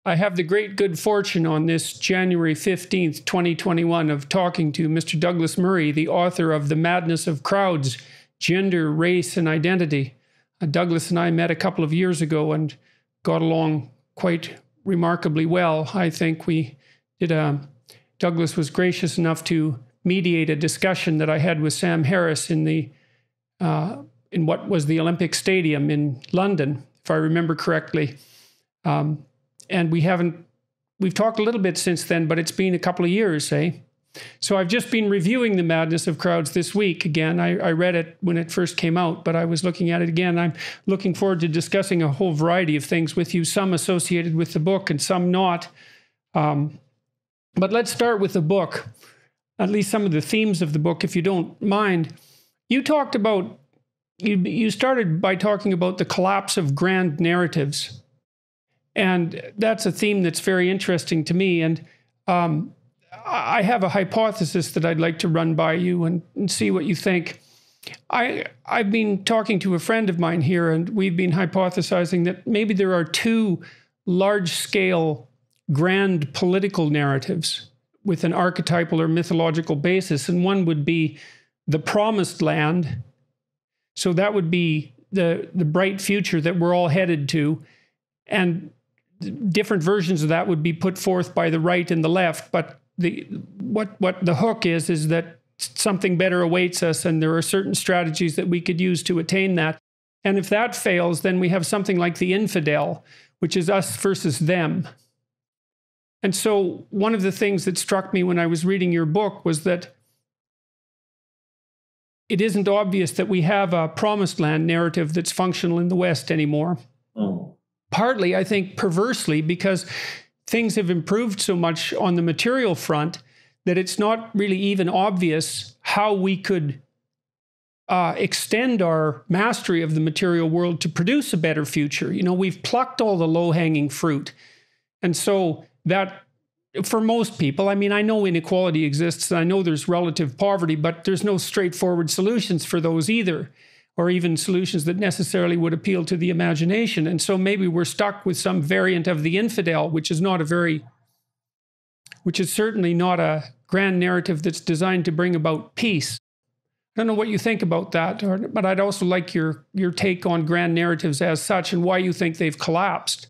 I have the great good fortune on this January 15th, 2021 of talking to Mr. Douglas Murray, the author of The Madness of Crowds, Gender, Race, and Identity. Douglas and I met a couple of years ago and got along quite remarkably well. I think we did Douglas was gracious enough to mediate a discussion that I had with Sam Harris in what was the Olympic Stadium in London, if I remember correctly. And we've talked a little bit since then, but it's been a couple of years, eh? So I've just been reviewing The Madness of Crowds this week again. I read it when it first came out, but I was looking at it again. I'm looking forward to discussing a whole variety of things with you, some associated with the book and some not. But let's start with the book, at least some of the themes of the book, if you don't mind. You started by talking about the collapse of grand narratives. And that's a theme that's very interesting to me. And I have a hypothesis that I'd like to run by you and see what you think. I've been talking to a friend of mine here, and we've been hypothesizing that maybe there are two large-scale grand political narratives with an archetypal or mythological basis. And one would be the promised land. So that would be the bright future that we're all headed to. And different versions of that would be put forth by the right and the left. But what the hook is that something better awaits us, and there are certain strategies that we could use to attain that. And if that fails, then we have something like the infidel, which is us versus them. And so one of the things that struck me when I was reading your book was that it isn't obvious that we have a promised land narrative that's functional in the West anymore. Partly, I think, perversely, because things have improved so much on the material front that it's not really even obvious how we could extend our mastery of the material world to produce a better future. You know, we've plucked all the low-hanging fruit. And so that, for most people, I mean, I know inequality exists, and I know there's relative poverty, but there's no straightforward solutions for those either, or even solutions that necessarily would appeal to the imagination. And so maybe we're stuck with some variant of the infidel, which is certainly not a grand narrative that's designed to bring about peace. I don't know what you think about that, but I'd also like your take on grand narratives as such and why you think they've collapsed.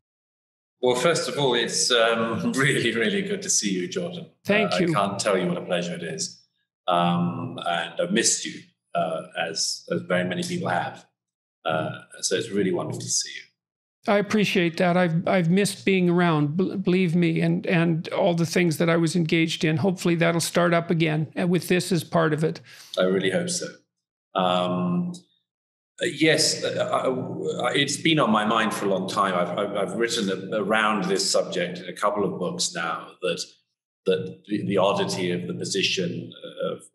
Well, first of all, it's really, really good to see you, Jordan. Thank you. I can't tell you what a pleasure it is. And I've missed you, as very many people have. So it's really wonderful to see you. I appreciate that. I've missed being around, believe me, and all the things that I was engaged in. Hopefully that'll start up again, and with this as part of it. I really hope so. Yes, it's been on my mind for a long time. I've written around this subject in a couple of books now, that the oddity of the position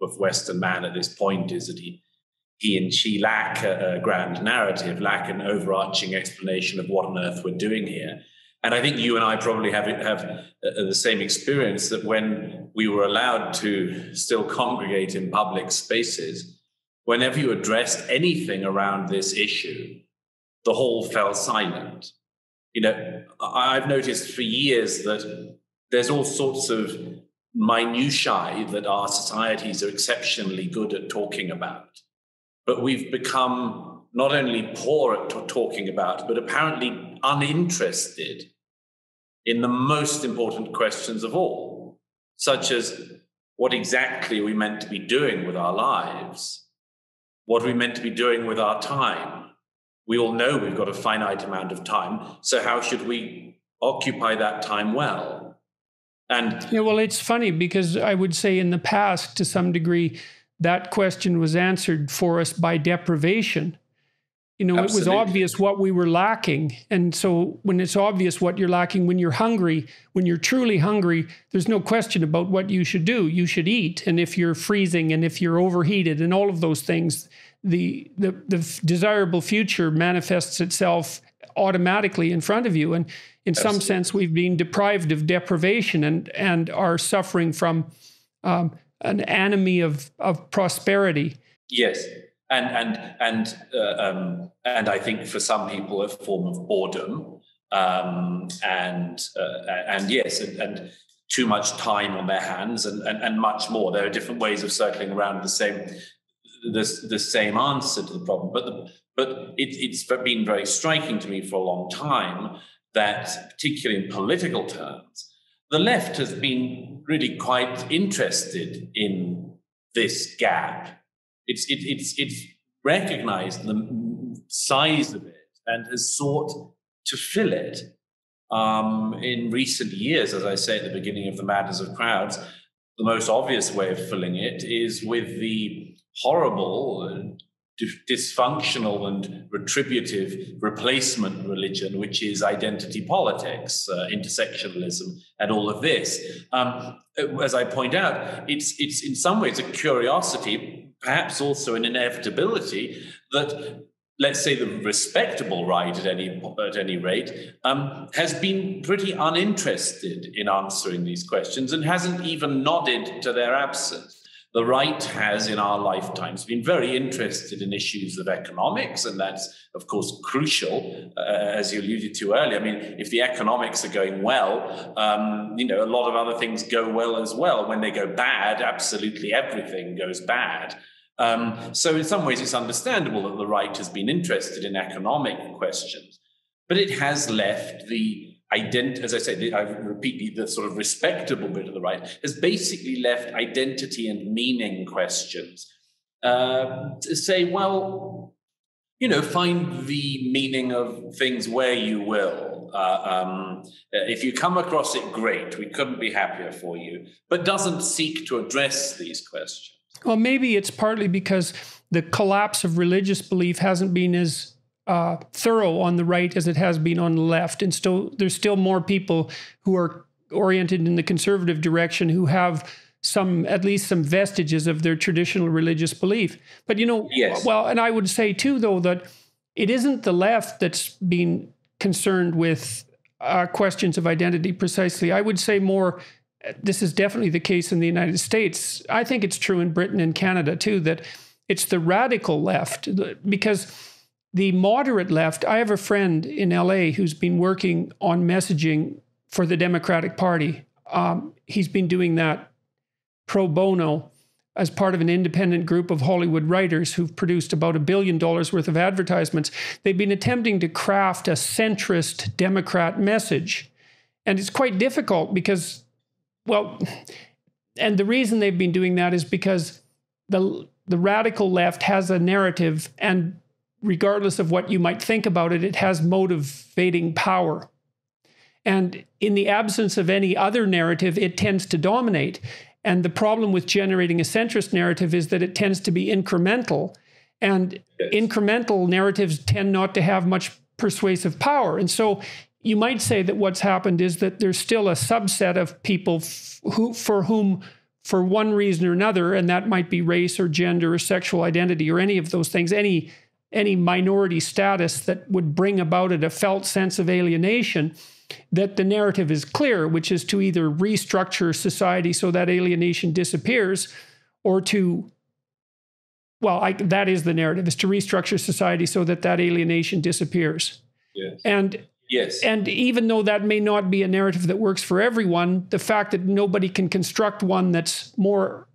of Western man at this point is that he and she lack a grand narrative, lack an overarching explanation of what on earth we're doing here. And I think you and I probably have the same experience, that when we were allowed to still congregate in public spaces, whenever you addressed anything around this issue, the whole fell silent. You know, I've noticed for years that there's all sorts of minutiae that our societies are exceptionally good at talking about. But we've become not only poor at talking about, but apparently uninterested in the most important questions of all, such as what exactly are we meant to be doing with our lives? What are we meant to be doing with our time? We all know we've got a finite amount of time, so how should we occupy that time well? And yeah, well, it's funny because I would say in the past, to some degree, that question was answered for us by deprivation. You know, Absolutely. It was obvious what we were lacking. And so when it's obvious what you're lacking, when you're hungry, when you're truly hungry, there's no question about what you should do. You should eat. And if you're freezing and if you're overheated and all of those things, the desirable future manifests itself automatically in front of you. And in Absolutely. Some sense, we've been deprived of deprivation and are suffering from an enemy of prosperity. Yes. And I think for some people a form of boredom, yes, and too much time on their hands, and much more. There are different ways of circling around the same answer to the problem. But it's been very striking to me for a long time that, particularly in political terms, the left has been really quite interested in this gap. It's recognized the size of it and has sought to fill it. In recent years, as I say at the beginning of The Madness of Crowds, the most obvious way of filling it is with the horrible, dysfunctional and retributive replacement religion, which is identity politics, intersectionalism, and all of this. As I point out, it's in some ways a curiosity, perhaps also an inevitability, that, let's say, the respectable right at any rate, has been pretty uninterested in answering these questions and hasn't even nodded to their absence. The right has, in our lifetimes, been very interested in issues of economics, and that's, of course, crucial, as you alluded to earlier. I mean, if the economics are going well, a lot of other things go well as well. When they go bad, absolutely everything goes bad. So in some ways, it's understandable that the right has been interested in economic questions, but it has left as I say, I repeat, the sort of respectable bit of the right has basically left identity and meaning questions to say, well, find the meaning of things where you will. If you come across it, great, we couldn't be happier for you, but doesn't seek to address these questions. Well, maybe it's partly because the collapse of religious belief hasn't been as thorough on the right as it has been on the left. And so there's still more people who are oriented in the conservative direction who have at least some vestiges of their traditional religious belief. But, yes. Well, and I would say too, though, that it isn't the left that's been concerned with questions of identity precisely. I would say more, this is definitely the case in the United States. I think it's true in Britain and Canada too, that it's the radical left, because the moderate left, I have a friend in LA who's been working on messaging for the Democratic Party. He's been doing that pro bono as part of an independent group of Hollywood writers who've produced about $1 billion worth of advertisements. They've been attempting to craft a centrist Democrat message. And it's quite difficult because, and the reason they've been doing that is because the radical left has a narrative, and regardless of what you might think about it, it has motivating power. And in the absence of any other narrative, it tends to dominate. And the problem with generating a centrist narrative is that it tends to be incremental. And incremental narratives tend not to have much persuasive power. And so you might say that what's happened is that there's still a subset of people for whom, for one reason or another, and that might be race or gender or sexual identity or any of those things, any minority status that would bring about it a felt sense of alienation, that the narrative is clear, which is to either restructure society so that alienation disappears, or to, that is the narrative, is to restructure society so that alienation disappears. Yes. And even though that may not be a narrative that works for everyone, the fact that nobody can construct one that's more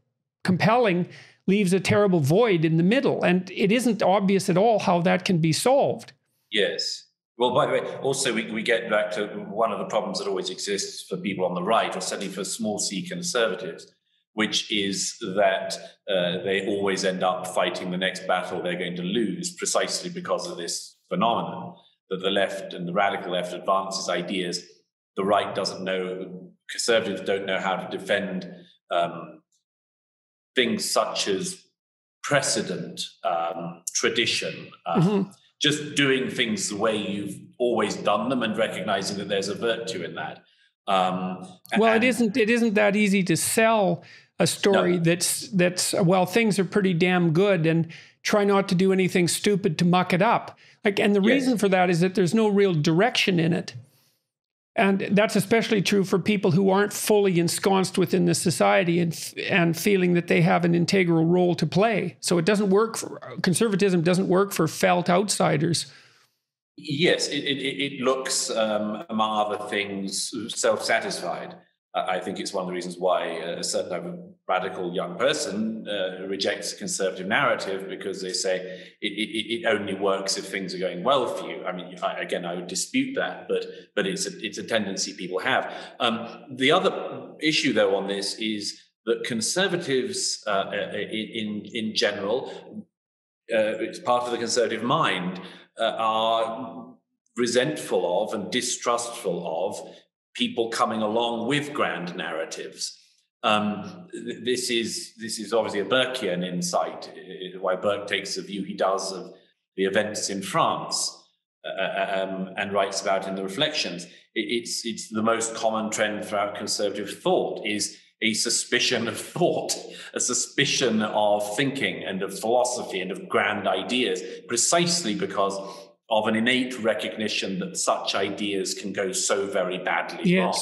compelling leaves a terrible void in the middle. And it isn't obvious at all how that can be solved. Yes. Well, by the way, also we get back to one of the problems that always exists for people on the right, or certainly for small c conservatives, which is that they always end up fighting the next battle they're going to lose precisely because of this phenomenon, that the left and the radical left advances ideas the right doesn't know, conservatives don't know how to defend things such as precedent, tradition, just doing things the way you've always done them and recognizing that there's a virtue in that. It isn't that easy to sell a story that's things are pretty damn good, and try not to do anything stupid to muck it up. And the reason for that is that there's no real direction in it. And that's especially true for people who aren't fully ensconced within the society and feeling that they have an integral role to play. So it doesn't work conservatism doesn't work for felt outsiders. Yes, it looks, among other things, self-satisfied. I think it's one of the reasons why a certain type of radical young person rejects a conservative narrative, because they say it only works if things are going well for you. I mean, I would dispute that, but it's a tendency people have. The other issue, though, on this is that conservatives, in general, it's part of the conservative mind, are resentful of and distrustful of people coming along with grand narratives. This is obviously a Burkean insight, why Burke takes the view he does of the events in France, and writes about in the Reflections. It's the most common trend throughout conservative thought, is a suspicion of thought, a suspicion of thinking and of philosophy and of grand ideas, precisely because of an innate recognition that such ideas can go so very badly wrong.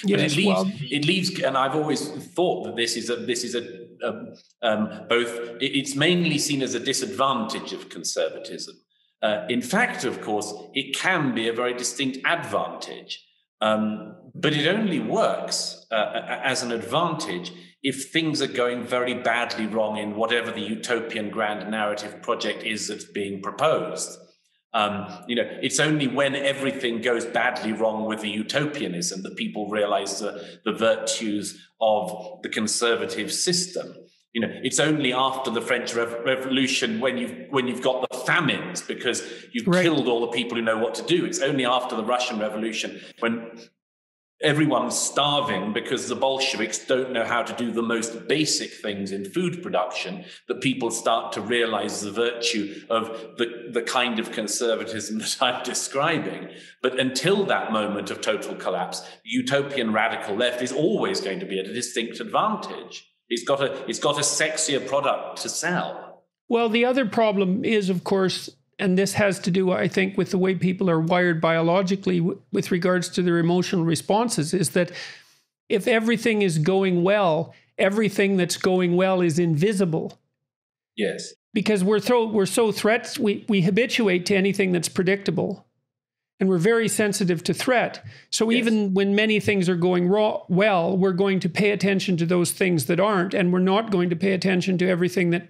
But it leaves, and I've always thought that this is it's mainly seen as a disadvantage of conservatism. In fact, of course, it can be a very distinct advantage. But it only works as an advantage if things are going very badly wrong in whatever the utopian grand narrative project is that's being proposed. It's only when everything goes badly wrong with the utopianism that people realize the virtues of the conservative system. It's only after the French Revolution, when you've got the famines because you've killed all the people who know what to do. It's only after the Russian Revolution, when everyone's starving because the Bolsheviks don't know how to do the most basic things in food production, that people start to realize the virtue of the kind of conservatism that I'm describing. But until that moment of total collapse, the utopian radical left is always going to be at a distinct advantage. It's got a sexier product to sell. Well, the other problem is, of course, and this has to do, I think, with the way people are wired biologically with regards to their emotional responses, is that if everything is going well, everything that's going well is invisible. Yes. Because we habituate to anything that's predictable. And we're very sensitive to threat. So even when many things are going well, we're going to pay attention to those things that aren't, and we're not going to pay attention to everything that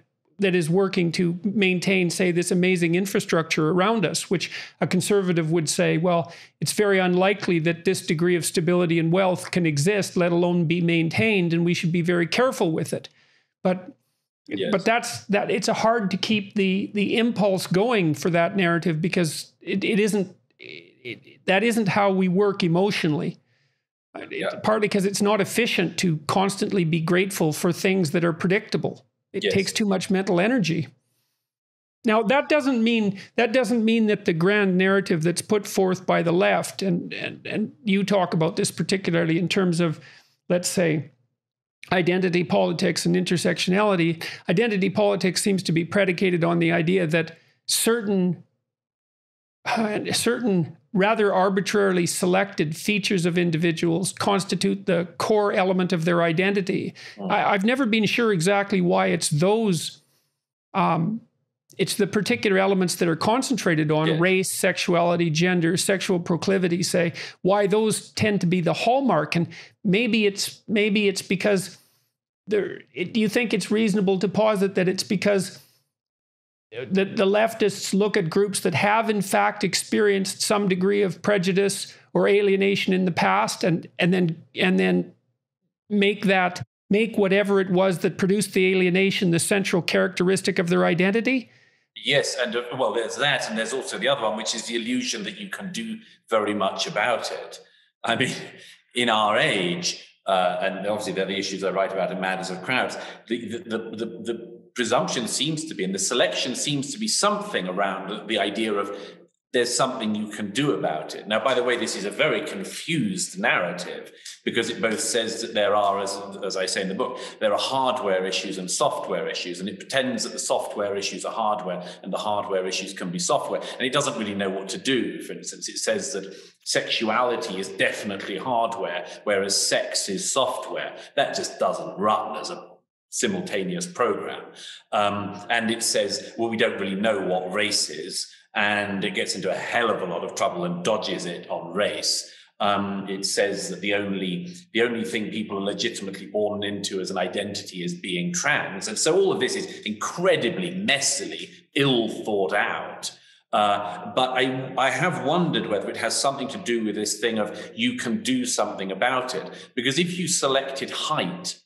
is working to maintain, say, this amazing infrastructure around us, which a conservative would say, well, it's very unlikely that this degree of stability and wealth can exist, let alone be maintained, and we should be very careful with it. But it's hard to keep the impulse going for that narrative, because that isn't how we work emotionally. Partly because it's not efficient to constantly be grateful for things that are predictable. It takes too much mental energy. Now, that doesn't mean that the grand narrative that's put forth by the left, and you talk about this particularly in terms of, let's say, identity politics and intersectionality. Identity politics seems to be predicated on the idea that certain rather arbitrarily selected features of individuals constitute the core element of their identity. I've never been sure exactly why it's those, it's the particular elements that are concentrated on race, sexuality, gender, sexual proclivity, say, why those tend to be the hallmark. And maybe it's because do you think it's reasonable to posit that it's because the leftists look at groups that have in fact experienced some degree of prejudice or alienation in the past, and then make whatever it was that produced the alienation the central characteristic of their identity? Yes, and well, there's that, and there's also the other one, which is the illusion that you can do very much about it. I mean, in our age, and obviously there are the issues I write about in Madness of Crowds, the presumption seems to be, and the selection seems to be something around the idea of there's something you can do about it. Now, by the way, this is a very confused narrative, because it both says that there are, as I say in the book, there are hardware issues and software issues, and it pretends that the software issues are hardware and the hardware issues can be software, and it doesn't really know what to do. For instance, it says that sexuality is definitely hardware, whereas sex is software. That just doesn't run as a simultaneous program. And it says, well, we don't really know what race is, and it gets into a hell of a lot of trouble and dodges it on race. It says that the only thing people are legitimately born into as an identity is being trans. And so all of this is incredibly messily ill thought out. But I have wondered whether it has something to do with this thing of you can do something about it. Because if you selected height,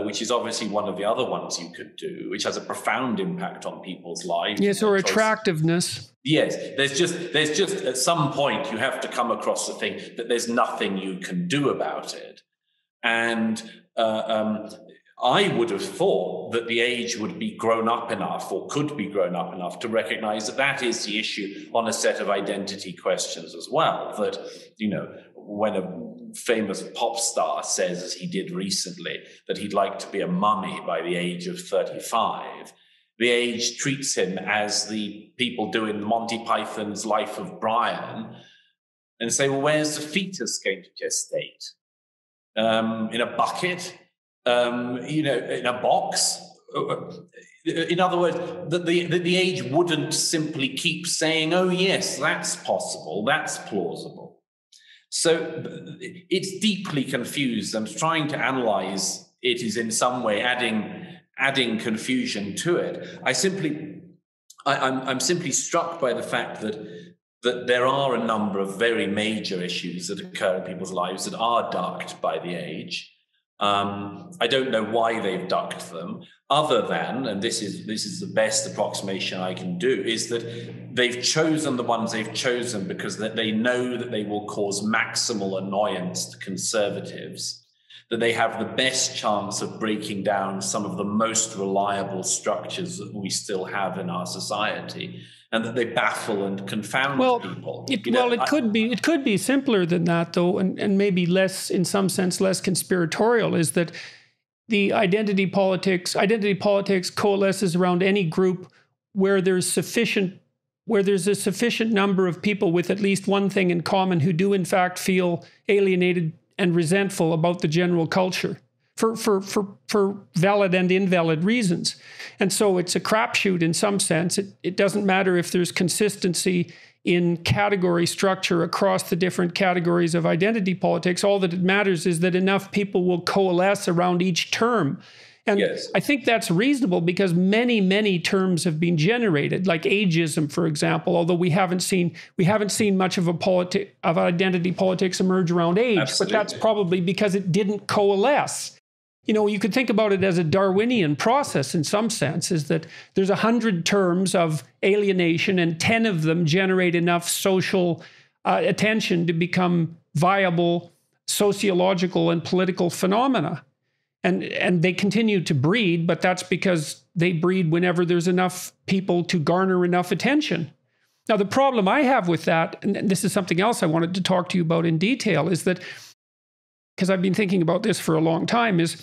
which is obviously one of the other ones you could do, which has a profound impact on people's lives. Yes, or attractiveness. Yes, there's just at some point you have to come across the thing that there's nothing you can do about it. And I would have thought that the age would be grown up enough, or could be grown up enough, to recognize that that is the issue on a set of identity questions as well. That, you know, when a famous pop star says, as he did recently, that he'd like to be a mummy by the age of 35, the age treats him as the people do in Monty Python's Life of Brian, and say, well, where's the fetus going to gestate? In a bucket? In a box? In other words, the age wouldn't simply keep saying, oh, yes, that's possible, that's plausible. So it's deeply confused, and trying to analyze it is in some way adding confusion to it. I'm simply struck by the fact that there are a number of very major issues that occur in people's lives that are ducked by the age. I don't know why they've ducked them, other than, and this is the best approximation I can do, is that they've chosen the ones they've chosen because that they know that they will cause maximal annoyance to conservatives, that they have the best chance of breaking down some of the most reliable structures that we still have in our society, and that they baffle and confound people. It could be simpler than that, though, and maybe less, in some sense, less conspiratorial, is that the identity politics coalesces around any group where there's a sufficient number of people with at least one thing in common who do in fact feel alienated and resentful about the general culture for valid and invalid reasons. And so it's a crapshoot in some sense. It doesn't matter if there's consistency in category structure across the different categories of identity politics. All that it matters is that enough people will coalesce around each term. And yes, I think that's reasonable because many, many terms have been generated, like ageism, for example, although we haven't seen much of identity politics emerge around age. Absolutely. But that's probably because it didn't coalesce. You know, you could think about it as a Darwinian process in some sense, is that there's 100 terms of alienation and 10 of them generate enough social attention to become viable sociological and political phenomena. And they continue to breed, but that's because they breed whenever there's enough people to garner enough attention. Now, the problem I have with that, and this is something else I wanted to talk to you about in detail, is that, because I've been thinking about this for a long time, is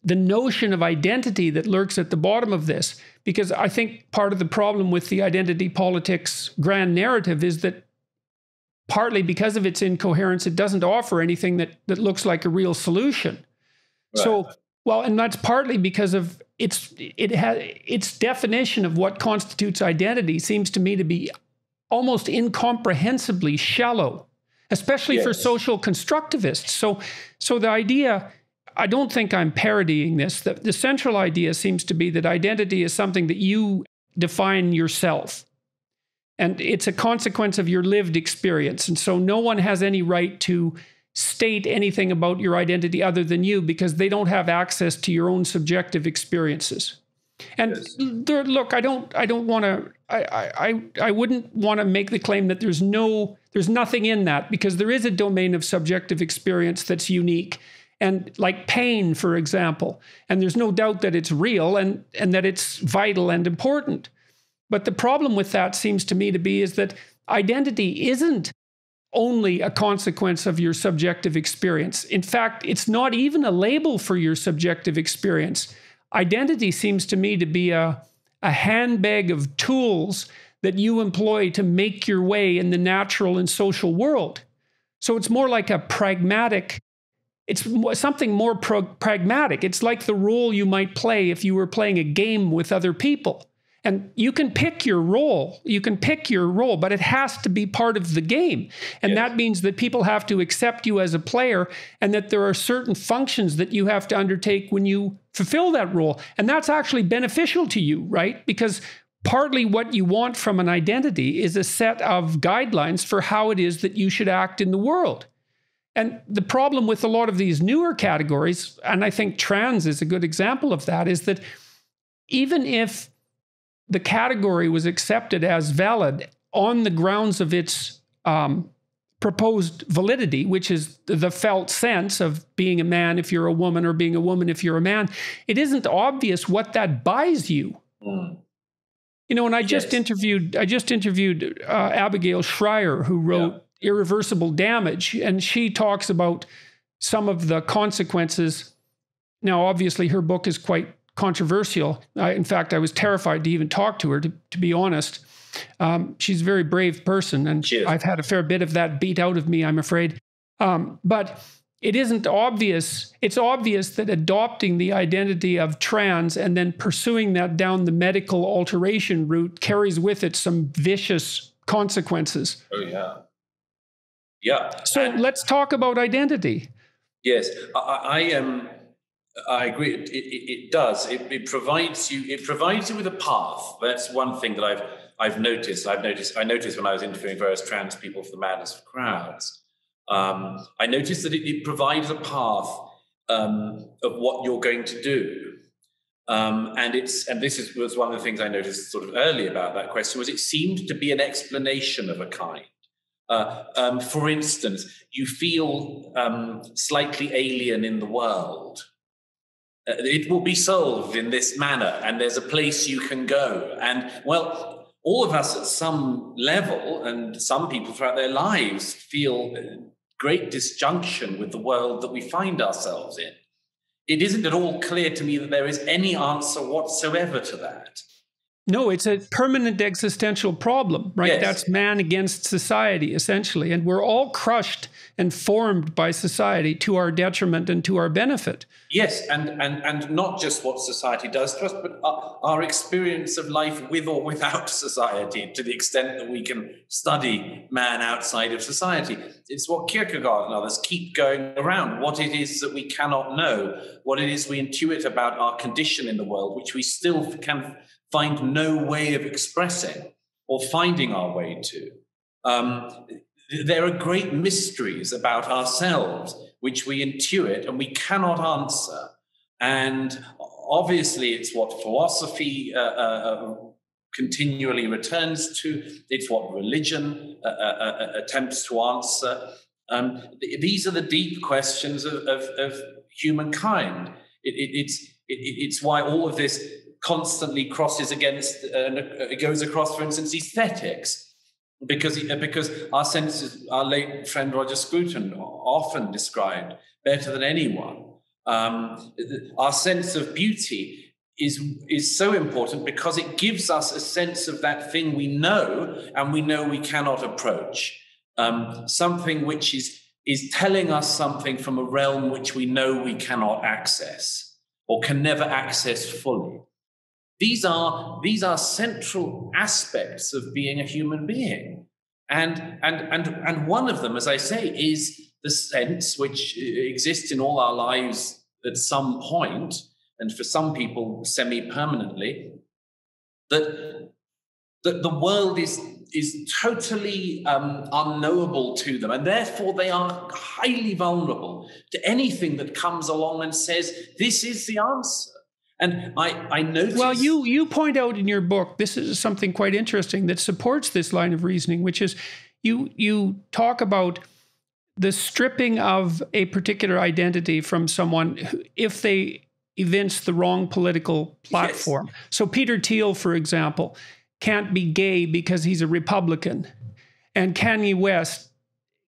the notion of identity that lurks at the bottom of this. Because I think part of the problem with the identity politics grand narrative is that partly because of its incoherence, it doesn't offer anything that looks like a real solution. Right. So, well, and that's partly because of its definition of what constitutes identity seems to me to be almost incomprehensibly shallow, especially for social constructivists. So the idea, I don't think I'm parodying this. The central idea seems to be that identity is something that you define yourself. And it's a consequence of your lived experience. And so no one has any right to state anything about your identity other than you, because they don't have access to your own subjective experiences. And look, I wouldn't want to make the claim that there's nothing in that, because there is a domain of subjective experience that's unique. And like pain, for example, and there's no doubt that it's real and that it's vital and important. But the problem with that seems to me to be is that identity isn't only a consequence of your subjective experience. In fact, it's not even a label for your subjective experience. Identity seems to me to be a handbag of tools that you employ to make your way in the natural and social world. So it's more like a pragmatic It's something more pragmatic. It's like the role you might play if you were playing a game with other people. And you can pick your role. You can pick your role, but it has to be part of the game. And that means that people have to accept you as a player, and that there are certain functions that you have to undertake when you fulfill that role. And that's actually beneficial to you, right? Because partly what you want from an identity is a set of guidelines for how it is that you should act in the world. And the problem with a lot of these newer categories, and I think trans is a good example of that, is that even if the category was accepted as valid on the grounds of its proposed validity, which is the felt sense of being a man if you're a woman or being a woman if you're a man, it isn't obvious what that buys you. You know, and I just interviewed Abigail Shrier, who wrote Irreversible Damage, and she talks about some of the consequences. Now, obviously, her book is quite controversial. In fact, I was terrified to even talk to her, to be honest. She's a very brave person, and I've had a fair bit of that beat out of me, I'm afraid. But it isn't obvious. It's obvious that adopting the identity of trans and then pursuing that down the medical alteration route carries with it some vicious consequences. Oh, yeah. Yeah. So let's talk about identity. Yes, I agree. It does. It provides you. It provides you with a path. That's one thing that I've noticed. I noticed when I was interviewing various trans people for the Madness of Crowds. I noticed that it provides a path of what you're going to do. And this was one of the things I noticed sort of early about that question, was it seemed to be an explanation of a kind. For instance, you feel slightly alien in the world. It will be solved in this manner, and there's a place you can go. And, well, all of us at some level, and some people throughout their lives, feel great disjunction with the world that we find ourselves in. It isn't at all clear to me that there is any answer whatsoever to that. No, it's a permanent existential problem, right? Yes. That's man against society, essentially. And we're all crushed and formed by society to our detriment and to our benefit. Yes, and not just what society does to us, but our experience of life with or without society, to the extent that we can study man outside of society. It's what Kierkegaard and others keep going around, what it is that we cannot know, what it is we intuit about our condition in the world, which we still can find no way of expressing or finding our way to. There are great mysteries about ourselves which we intuit and we cannot answer. And obviously it's what philosophy continually returns to. It's what religion attempts to answer. These are the deep questions of humankind. It's why all of this constantly crosses against, it goes across, for instance, aesthetics, because our senses, our late friend Roger Scruton often described better than anyone, our sense of beauty is so important because it gives us a sense of that thing we know and we know we cannot approach, something which is telling us something from a realm which we know we cannot access or can never access fully. These are central aspects of being a human being. And one of them, as I say, is the sense which exists in all our lives at some point, and for some people semi-permanently, that the world is totally unknowable to them, and therefore they are highly vulnerable to anything that comes along and says, this is the answer. And I noticed... Well, you point out in your book, this is something quite interesting that supports this line of reasoning, which is you talk about the stripping of a particular identity from someone if they evince the wrong political platform. Yes. So Peter Thiel, for example, can't be gay because he's a Republican, and Kanye West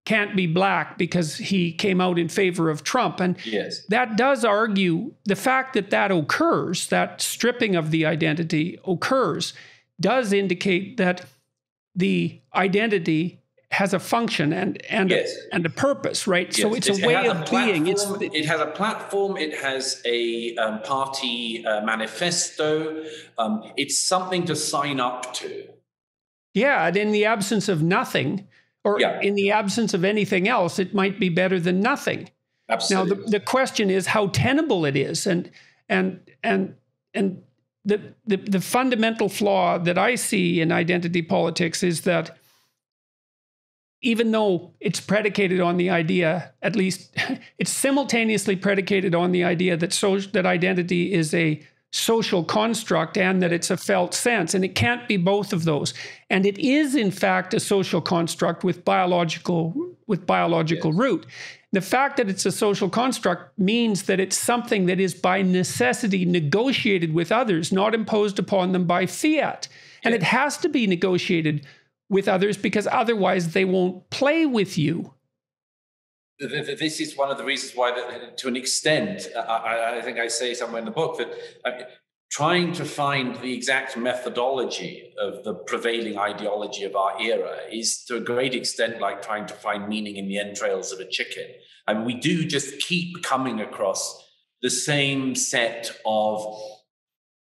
can't be black because he came out in favor of Trump. And yes, that does argue the fact that that occurs, that stripping of the identity occurs, does indicate that the identity has a function and a purpose, right? Yes. So it's a way of being. It has a platform. It has a party manifesto. It's something to sign up to. Yeah, and in the absence of nothing, or in the absence of anything else, it might be better than nothing. Absolutely. Now the question is how tenable it is, and the fundamental flaw that I see in identity politics is that even though it's predicated on the idea, at least it's simultaneously predicated on the idea that that identity is a social construct and that it's a felt sense, and it can't be both of those. And it is, in fact, a social construct with biological root. The fact that it's a social construct means that it's something that is by necessity negotiated with others, not imposed upon them by fiat. And it has to be negotiated with others because otherwise they won't play with you. This is one of the reasons why, to an extent, I think I say somewhere in the book that trying to find the exact methodology of the prevailing ideology of our era is to a great extent like trying to find meaning in the entrails of a chicken. I mean, we do just keep coming across the same set of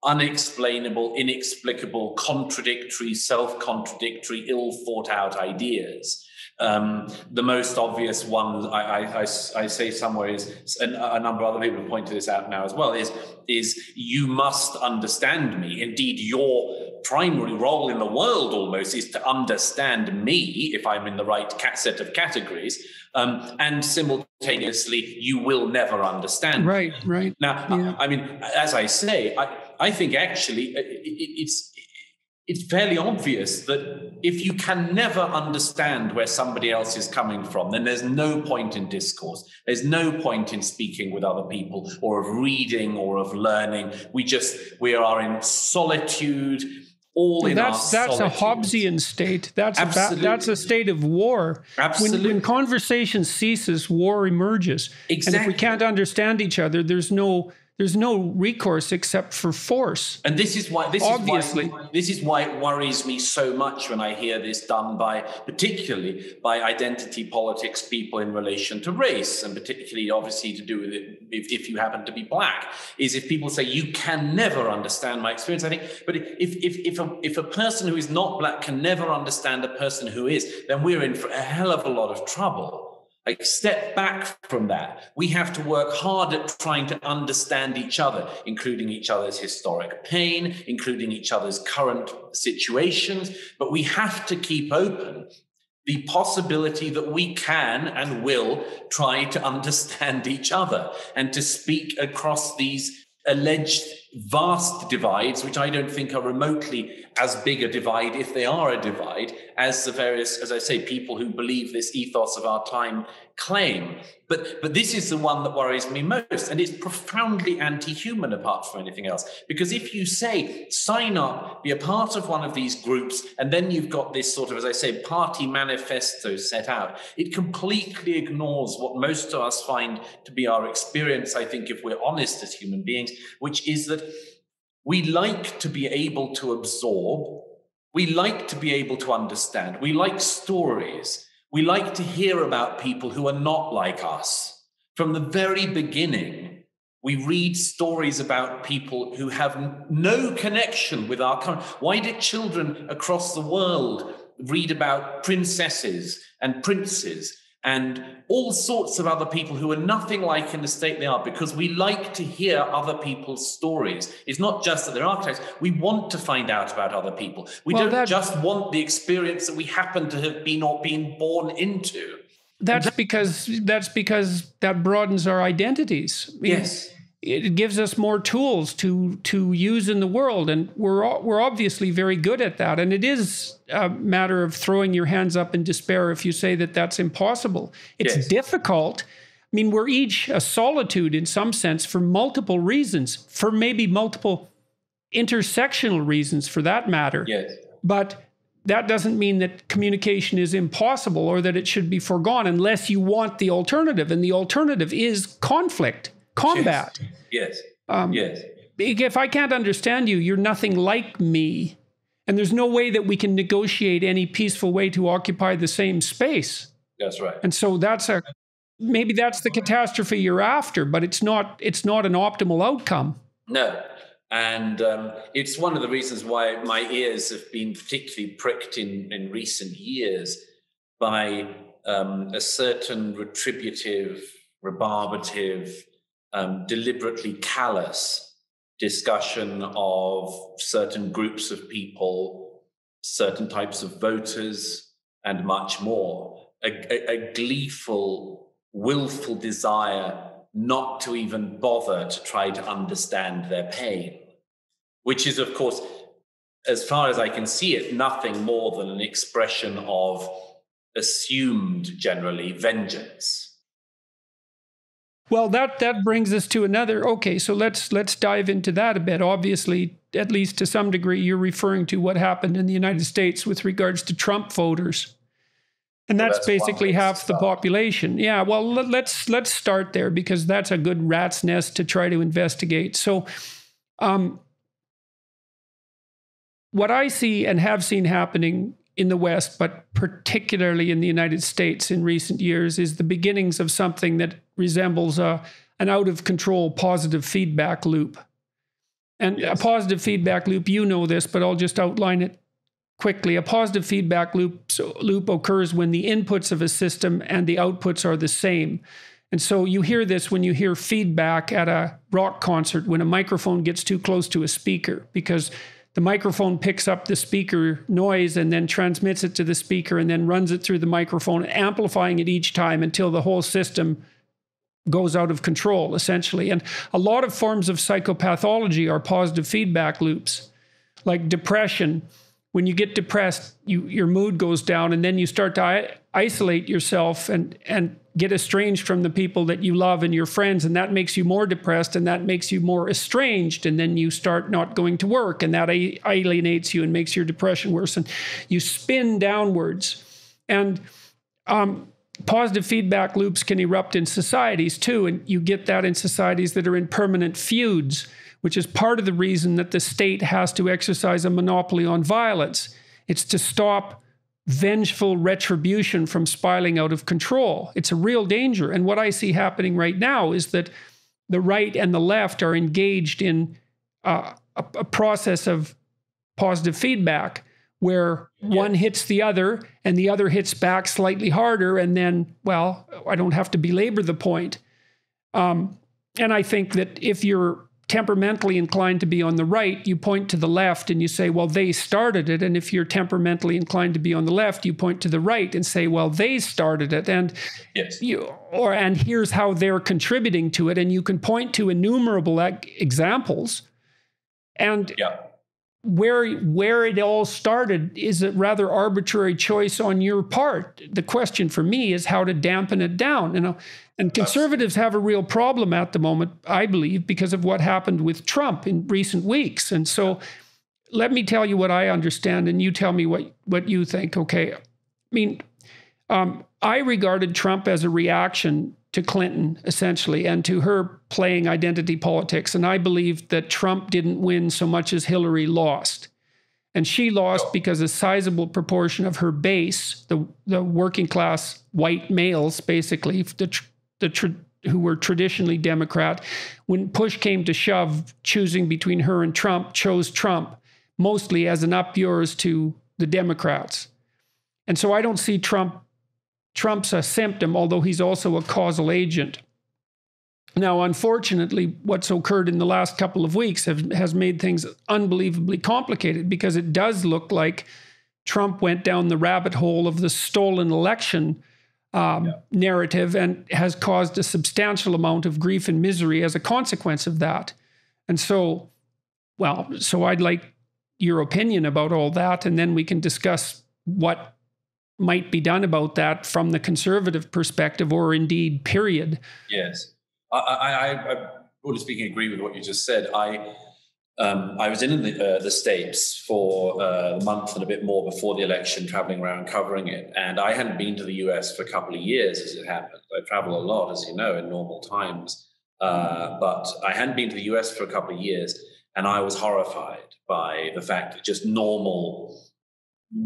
unexplainable, inexplicable, contradictory, self-contradictory, ill-thought-out ideas. The most obvious one I say somewhere is, and a number of other people have pointed this out now as well, is you must understand me. Indeed, your primary role in the world almost is to understand me, if I'm in the right set of categories, and simultaneously you will never understand me. Right. Now, I mean, as I say, I think actually it's fairly obvious that if you can never understand where somebody else is coming from, then there's no point in discourse. There's no point in speaking with other people or of reading or of learning. We are in solitude, all in our solitude. That's a Hobbesian state. That's a state of war. Absolutely. When conversation ceases, war emerges. Exactly. And if we can't understand each other, there's no recourse except for force. And this is why it worries me so much when I hear this done particularly by identity politics people in relation to race, and particularly obviously to do with it if you happen to be black, is if people say you can never understand my experience. I think, but if a person who is not black can never understand a person who is, then we're in for a hell of a lot of trouble. Like, step back from that. We have to work hard at trying to understand each other, including each other's historic pain, including each other's current situations. But we have to keep open the possibility that we can and will try to understand each other and to speak across these alleged vast divides, which I don't think are remotely as big a divide, if they are a divide, as the various, as I say, people who believe this ethos of our time claim. But this is the one that worries me most, and it's profoundly anti-human apart from anything else. Because if you say, sign up, be a part of one of these groups, and then you've got this sort of, as I say, party manifesto set out, it completely ignores what most of us find to be our experience, I think, if we're honest as human beings, which is that we like to be able to absorb, we like to be able to understand, we like stories, we like to hear about people who are not like us. From the very beginning, we read stories about people who have no connection with our country. Why did children across the world read about princesses and princes and all sorts of other people who are nothing like in the state they are? Because we like to hear other people's stories. It's not just that they're archetypes. We want to find out about other people. We don't just want the experience that we happen to have been or been born into. That's because that broadens our identities. Yes. It gives us more tools to use in the world, and we're obviously very good at that. And it is a matter of throwing your hands up in despair if you say that that's impossible. It's difficult. I mean, we're each a solitude in some sense for multiple reasons, for maybe multiple intersectional reasons for that matter. Yes. But that doesn't mean that communication is impossible or that it should be foregone unless you want the alternative. And the alternative is conflict. Combat. Yes. If I can't understand you, you're nothing like me. And there's no way that we can negotiate any peaceful way to occupy the same space. That's right. And so maybe that's the catastrophe you're after, but it's not an optimal outcome. No. And it's one of the reasons why my ears have been particularly pricked in recent years by a certain retributive, rebarbative, deliberately callous discussion of certain groups of people, certain types of voters, and much more. A gleeful, willful desire not to even bother to try to understand their pain, which is, of course, as far as I can see it, nothing more than an expression of assumed, generally, vengeance. Well, that brings us to another. Okay, so let's dive into that a bit. Obviously, at least to some degree, you're referring to what happened in the United States with regards to Trump voters, and that's basically half the population. Yeah. Well, let's start there, because that's a good rat's nest to try to investigate. So, what I see and have seen happening in the West, but particularly in the United States in recent years, is the beginnings of something that resembles an out-of-control positive feedback loop. And yes, a positive feedback loop, you know this, but I'll just outline it quickly. A positive feedback loop occurs when the inputs of a system and the outputs are the same. And so you hear this when you hear feedback at a rock concert, when a microphone gets too close to a speaker, because the microphone picks up the speaker noise and then transmits it to the speaker and then runs it through the microphone, amplifying it each time until the whole system goes out of control, essentially. And a lot of forms of psychopathology are positive feedback loops, like depression. When you get depressed, your mood goes down, and then you start to isolate yourself and get estranged from the people that you love and your friends, and that makes you more depressed, and that makes you more estranged, and then you start not going to work, and that alienates you and makes your depression worse, and you spin downwards. And positive feedback loops can erupt in societies too, and you get that in societies that are in permanent feuds, which is part of the reason that the state has to exercise a monopoly on violence. It's to stop vengeful retribution from spiraling out of control. It's a real danger. And what I see happening right now is that the right and the left are engaged in a process of positive feedback, where one hits the other and the other hits back slightly harder. And then, well, I don't have to belabor the point. And I think that if you're temperamentally inclined to be on the right, you point to the left and you say, well, they started it. And if you're temperamentally inclined to be on the left, you point to the right and say, well, they started it. And yes, and here's how they're contributing to it. And you can point to innumerable examples. And where it all started is a rather arbitrary choice on your part. The question for me is how to dampen it down. And conservatives have a real problem at the moment, I believe, because of what happened with Trump in recent weeks. And so let me tell you what I understand, and you tell me what you think. Okay. I mean, I regarded Trump as a reaction to Clinton, essentially, and to her playing identity politics. And I believed that Trump didn't win so much as Hillary lost. And she lost because a sizable proportion of her base, the working class white males, basically, who were traditionally Democrat, when push came to shove, choosing between her and Trump, chose Trump, mostly as an up yours to the Democrats. And so I don't see Trump's a symptom, although he's also a causal agent. Now, unfortunately, what's occurred in the last couple of weeks has made things unbelievably complicated, because it does look like Trump went down the rabbit hole of the stolen election narrative and has caused a substantial amount of grief and misery as a consequence of that. And so I'd like your opinion about all that, and then we can discuss what might be done about that from the conservative perspective, or indeed, period. Yes. I broadly speaking, agree with what you just said. I was in the States for a month and a bit more before the election, traveling around covering it. And I hadn't been to the US for a couple of years, as it happened. I travel a lot, as you know, in normal times. But I hadn't been to the US for a couple of years. And I was horrified by the fact that just normal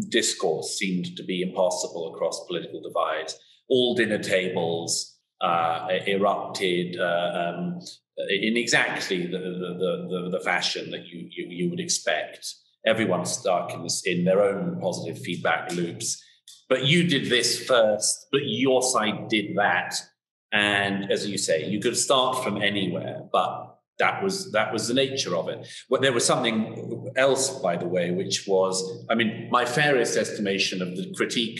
discourse seemed to be impossible across political divides. All dinner tables erupted in exactly the fashion that you would expect. Everyone's stuck in their own positive feedback loops. But you did this first, but your side did that. And as you say, you could start from anywhere, but that was the nature of it. But there was something else, by the way, which was, I mean, my fairest estimation of the critique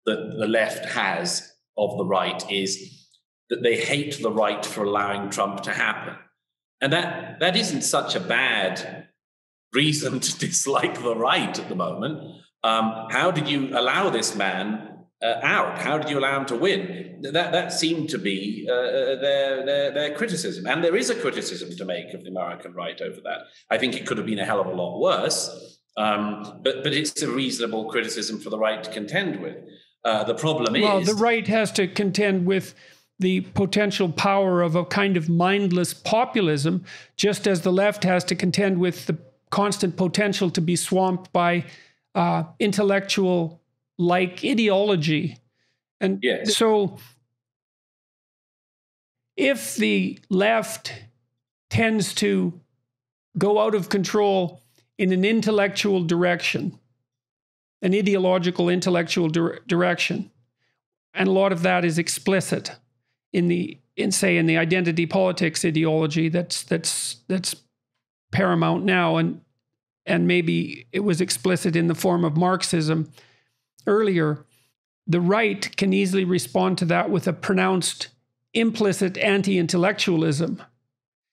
that the left has of the right is that they hate the right for allowing Trump to happen. And that isn't such a bad reason to dislike the right at the moment. How did you allow this man out? How did you allow him to win? That seemed to be their criticism. And there is a criticism to make of the American right over that. I think it could have been a hell of a lot worse, but it's a reasonable criticism for the right to contend with. The problem is... Well, the right has to contend with the potential power of a kind of mindless populism, just as the left has to contend with the constant potential to be swamped by intellectual-like ideology. And yes. So if the left tends to go out of control in an intellectual direction, an ideological intellectual direction, and a lot of that is explicit in the identity politics ideology that's paramount now, and maybe it was explicit in the form of Marxism earlier, the right can easily respond to that with a pronounced implicit anti-intellectualism.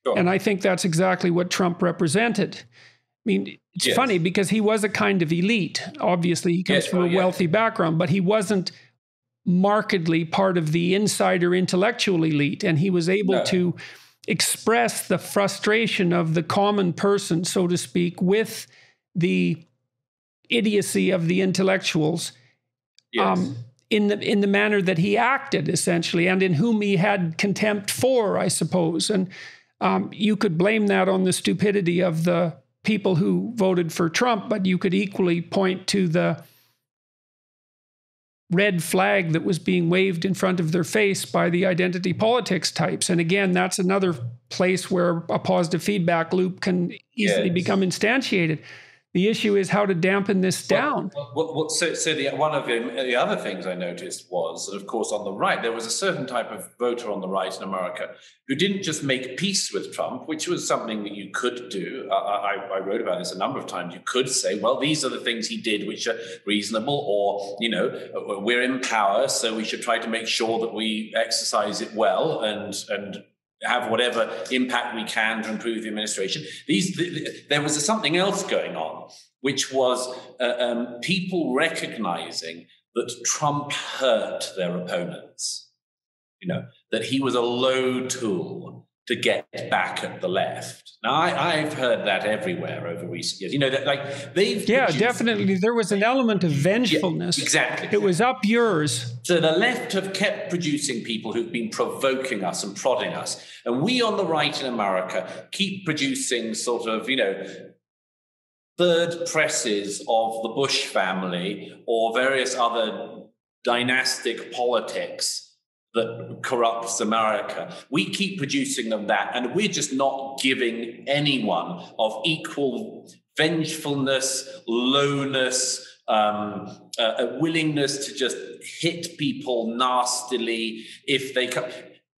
Sure. And I think that's exactly what Trump represented. I mean, it's funny because he was a kind of elite. Obviously, he comes from a wealthy background, but he wasn't markedly part of the insider intellectual elite. And he was able to express the frustration of the common person, so to speak, with the idiocy of the intellectuals in the manner that he acted, essentially, and in whom he had contempt for, I suppose. And you could blame that on the stupidity of the people who voted for Trump, but you could equally point to the red flag that was being waved in front of their face by the identity politics types. And again, that's another place where a positive feedback loop can easily become instantiated. The issue is how to dampen this down. One of the other things I noticed was that, of course, on the right, there was a certain type of voter on the right in America who didn't just make peace with Trump, which was something that you could do. I wrote about this a number of times. You could say, well, these are the things he did which are reasonable, or, you know, we're in power, so we should try to make sure that we exercise it well and have whatever impact we can to improve the administration. There was something else going on, which was people recognizing that Trump hurt their opponents, you know, that he was a low tool to get back at the left. Now, I've heard that everywhere over recent years. You know, that like they've... Yeah, definitely. There was an element of vengefulness. Yeah, exactly. It was up yours. So the left have kept producing people who've been provoking us and prodding us. And we on the right in America keep producing sort of, you know, third presses of the Bush family or various other dynastic politics that corrupts America. We keep producing them that, and we're just not giving anyone of equal vengefulness, lowness, a willingness to just hit people nastily if they come.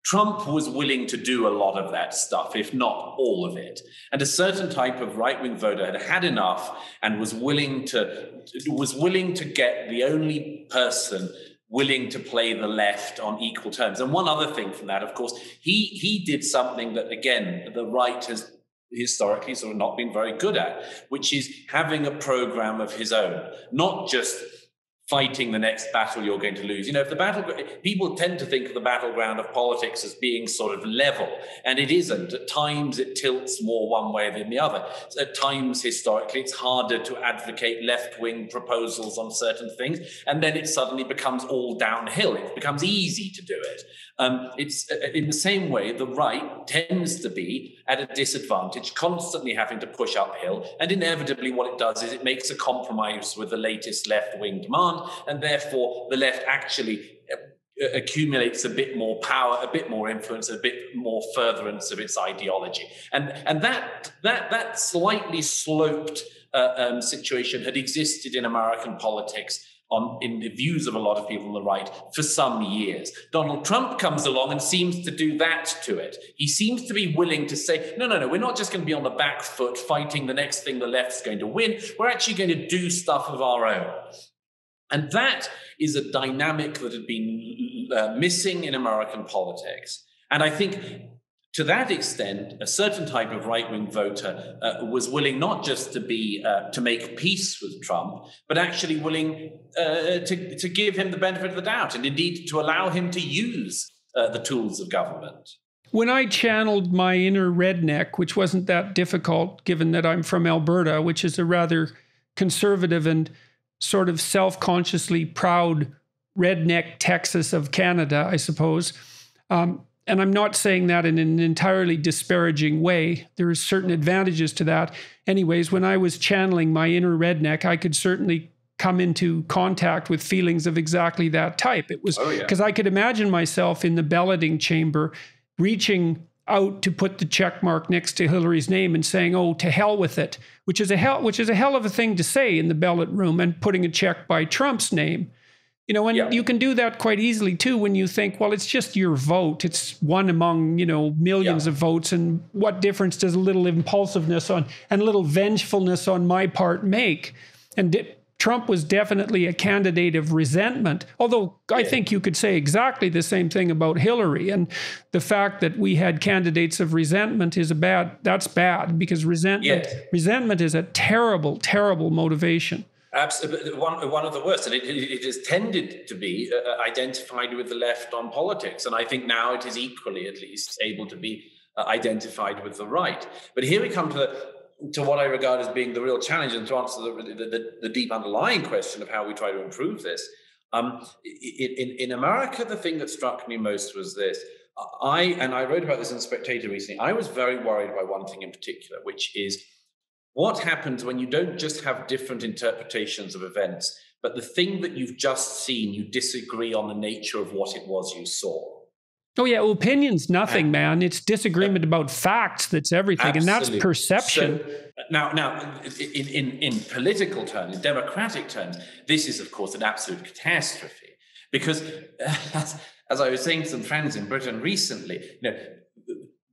Trump was willing to do a lot of that stuff, if not all of it. And a certain type of right-wing voter had had enough and was willing to get the only person willing to play the left on equal terms. And one other thing from that, of course, he did something that, again, the right has historically sort of not been very good at, which is having a program of his own, not just fighting the next battle you're going to lose. You know, if people tend to think of the battleground of politics as being sort of level, and it isn't. At times it tilts more one way than the other. At times, historically, it's harder to advocate left-wing proposals on certain things, and then it suddenly becomes all downhill. It becomes easy to do it. It's in the same way, the right tends to be at a disadvantage, constantly having to push uphill. And inevitably what it does is it makes a compromise with the latest left-wing demand, and therefore the left actually accumulates a bit more power, a bit more influence, a bit more furtherance of its ideology. And that slightly sloped situation had existed in American politics in the views of a lot of people on the right for some years. Donald Trump comes along and seems to do that to it. He seems to be willing to say, no, we're not just going to be on the back foot fighting the next thing the left's going to win. We're actually going to do stuff of our own. And that is a dynamic that had been missing in American politics. And I think to that extent, a certain type of right-wing voter was willing not just to make peace with Trump, but actually willing to give him the benefit of the doubt, and indeed to allow him to use the tools of government. When I channeled my inner redneck, which wasn't that difficult, given that I'm from Alberta, which is a rather conservative and sort of self-consciously proud redneck Texas of Canada, I suppose. And I'm not saying that in an entirely disparaging way. There are certain advantages to that. Anyways, when I was channeling my inner redneck, I could certainly come into contact with feelings of exactly that type. It was because I could imagine myself in the balloting chamber reaching out to put the check mark next to Hillary's name and saying, "Oh, to hell with it," which is a hell of a thing to say in the ballot room, and putting a check by Trump's name. You know, and you can do that quite easily too when you think, well, it's just your vote. It's one among, millions of votes. And what difference does a little impulsiveness and a little vengefulness on my part make? And Trump was definitely a candidate of resentment, although I think you could say exactly the same thing about Hillary. And the fact that we had candidates of resentment that's bad, because resentment is a terrible, terrible motivation. Absolutely, one of the worst, and it has tended to be identified with the left on politics, and I think now it is equally, at least, able to be identified with the right. But here we come to what I regard as being the real challenge, and to answer the deep underlying question of how we try to improve this. In America, the thing that struck me most was this. I wrote about this in Spectator recently. I was very worried by one thing in particular, which is what happens when you don't just have different interpretations of events, but the thing that you've just seen, you disagree on the nature of what it was you saw. Oh, yeah. Opinion's nothing, man. It's disagreement about facts that's everything. Absolutely. And that's perception. So, now, in political terms, in democratic terms, this is, of course, an absolute catastrophe. Because, as I was saying to some friends in Britain recently,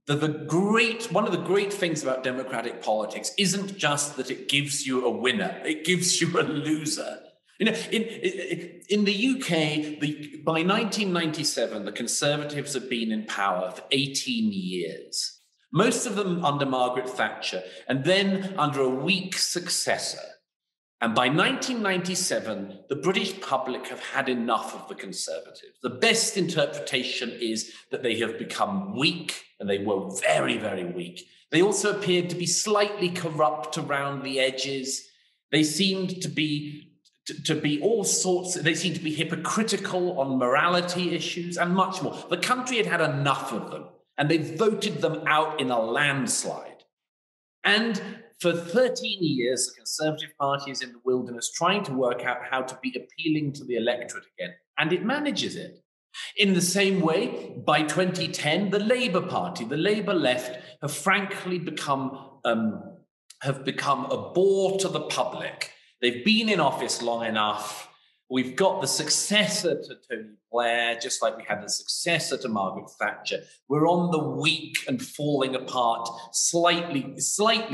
one of the great things about democratic politics isn't just that it gives you a winner, it gives you a loser. In the UK, by 1997, the Conservatives have been in power for 18 years, most of them under Margaret Thatcher, and then under a weak successor. And by 1997, the British public have had enough of the Conservatives. The best interpretation is that they have become weak, and they were very, very weak. They also appeared to be slightly corrupt around the edges. They seemed to be all sorts. They seemed to be hypocritical on morality issues and much more. The country had had enough of them, and they voted them out in a landslide. And for 13 years, the Conservative Party is in the wilderness trying to work out how to be appealing to the electorate again, and it manages it. In the same way, by 2010, the Labour Party, the Labour left, have frankly become a bore to the public. They've been in office long enough. We've got the successor to Tony Blair, just like we had the successor to Margaret Thatcher. We're on the weak and falling apart, slightly,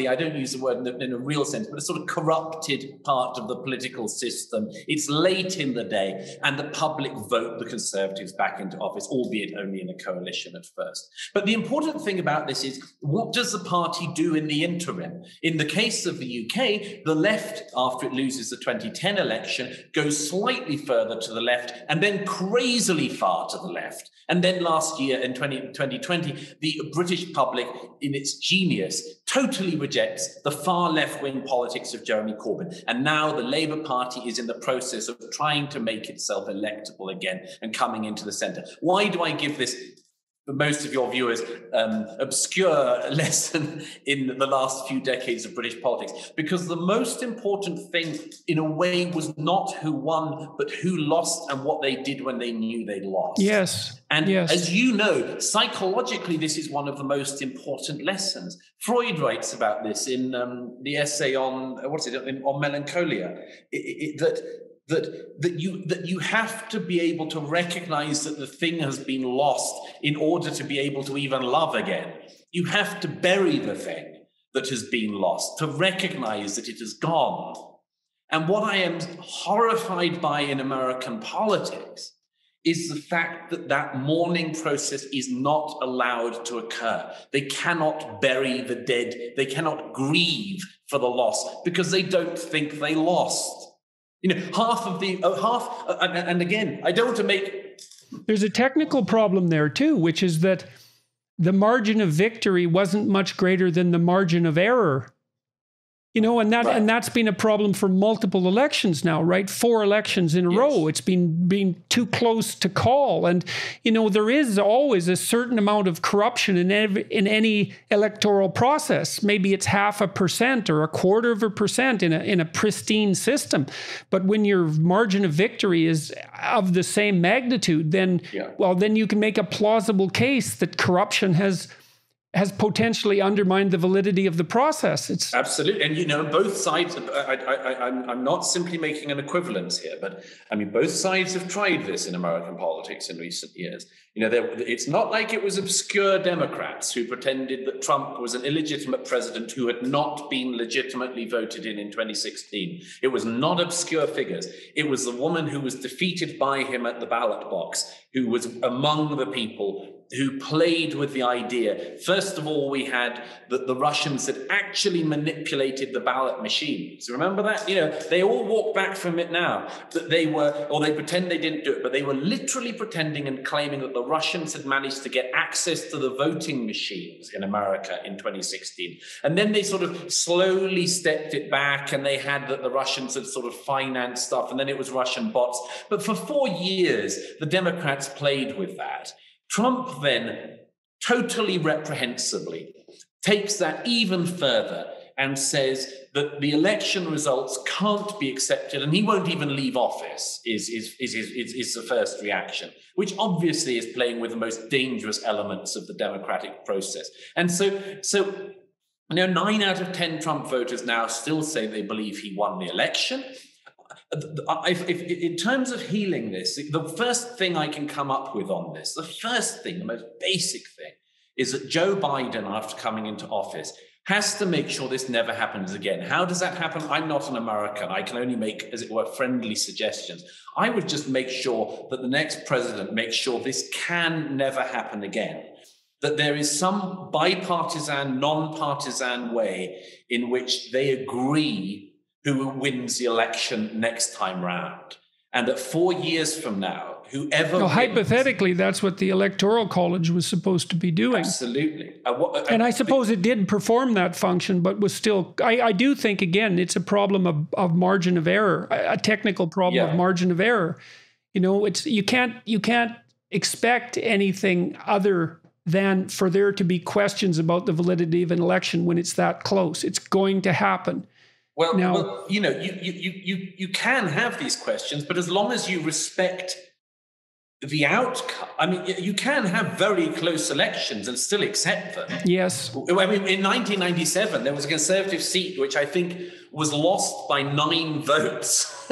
I don't use the word in a real sense, but a sort of corrupted part of the political system. It's late in the day, and the public vote the Conservatives back into office, albeit only in a coalition at first. But the important thing about this is, what does the party do in the interim? In the case of the UK, the left, after it loses the 2010 election, goes slightly further to the left, and then crazily far to the left. And then last year, in 2020, the British public, in its genius, totally rejects the far left-wing politics of Jeremy Corbyn. And now the Labour Party is in the process of trying to make itself electable again and coming into the centre. Why do I give this most of your viewers, obscure lesson in the last few decades of British politics, because the most important thing, in a way, was not who won, but who lost and what they did when they knew they'd lost. Yes. And yes. as you know, psychologically, this is one of the most important lessons. Freud writes about this in the essay on, on melancholia, that you have to be able to recognize that the thing has been lost in order to be able to even love again. You have to bury the thing that has been lost to recognize that it has gone. And what I am horrified by in American politics is the fact that that mourning process is not allowed to occur. They cannot bury the dead. They cannot grieve for the loss because they don't think they lost. You know, and again, I don't want to make... There's a technical problem there too, which is that the margin of victory wasn't much greater than the margin of error. You know, and that's been a problem for multiple elections now, right? 4 elections in a row. It's been too close to call. And, you know, there is always a certain amount of corruption in any electoral process. Maybe it's 0.5% or 0.25% in a pristine system. But when your margin of victory is of the same magnitude, then, well, then you can make a plausible case that corruption has potentially undermined the validity of the process. It's absolutely, and you know, both sides. I'm not simply making an equivalence here, but I mean, both sides have tried this in American politics in recent years. You know, it's not like it was obscure Democrats who pretended that Trump was an illegitimate president who had not been legitimately voted in 2016. It was not obscure figures. It was the woman who was defeated by him at the ballot box, who was among the people who played with the idea. First of all, we had that the Russians had actually manipulated the ballot machines. Remember that? You know, they all walk back from it now, that they were, or they pretend they didn't do it, but they were literally pretending and claiming that the Russians had managed to get access to the voting machines in America in 2016. And then they sort of slowly stepped it back, and they had that the Russians had sort of financed stuff, and then it was Russian bots. But for 4 years, the Democrats played with that. Trump then, totally reprehensibly, takes that even further and says that the election results can't be accepted, and he won't even leave office, is the first reaction, which obviously is playing with the most dangerous elements of the democratic process. And so you know, 9 out of 10 Trump voters now still say they believe he won the election. In terms of healing this, the first thing I can come up with on this, the first thing, the most basic thing, is that Joe Biden, after coming into office, has to make sure this never happens again. How does that happen? I'm not an American. I can only make, as it were, friendly suggestions. I would just make sure that the next president makes sure this can never happen again. That there is some bipartisan, non-partisan way in which they agree who wins the election next time round. And that 4 years from now, whoever wins, hypothetically, that's what the Electoral College was supposed to be doing. Absolutely. And I suppose it did perform that function, but was still, I do think, again, it's a problem of margin of error, a technical problem of margin of error. You know, you can't expect anything other than for there to be questions about the validity of an election when it's that close. It's going to happen. Well, you know, you can have these questions, but as long as you respect the outcome, I mean, you can have very close elections and still accept them. Yes. I mean, in 1997, there was a Conservative seat which I think was lost by 9 votes.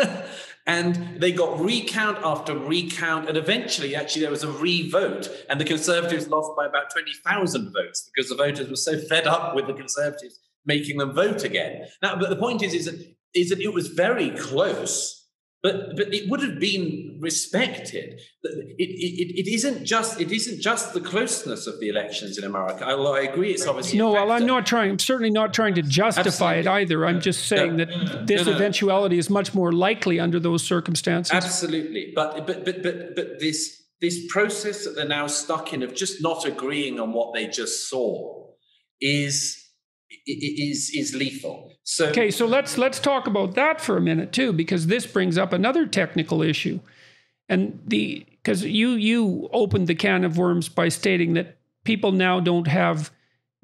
And they got recount after recount, and eventually, actually, there was a re-vote, and the Conservatives lost by about 20,000 votes because the voters were so fed up with the Conservatives making them vote again. Now, but the point is that it was very close, but it would have been respected. It isn't just the closeness of the elections in America. Although I agree, it's obviously I'm certainly not trying to justify it either. I'm just saying that this eventuality is much more likely under those circumstances. Absolutely, but this process that they're now stuck in of just not agreeing on what they just saw is lethal. So let's talk about that for a minute too, because this brings up another technical issue. And because you opened the can of worms by stating that people now don't have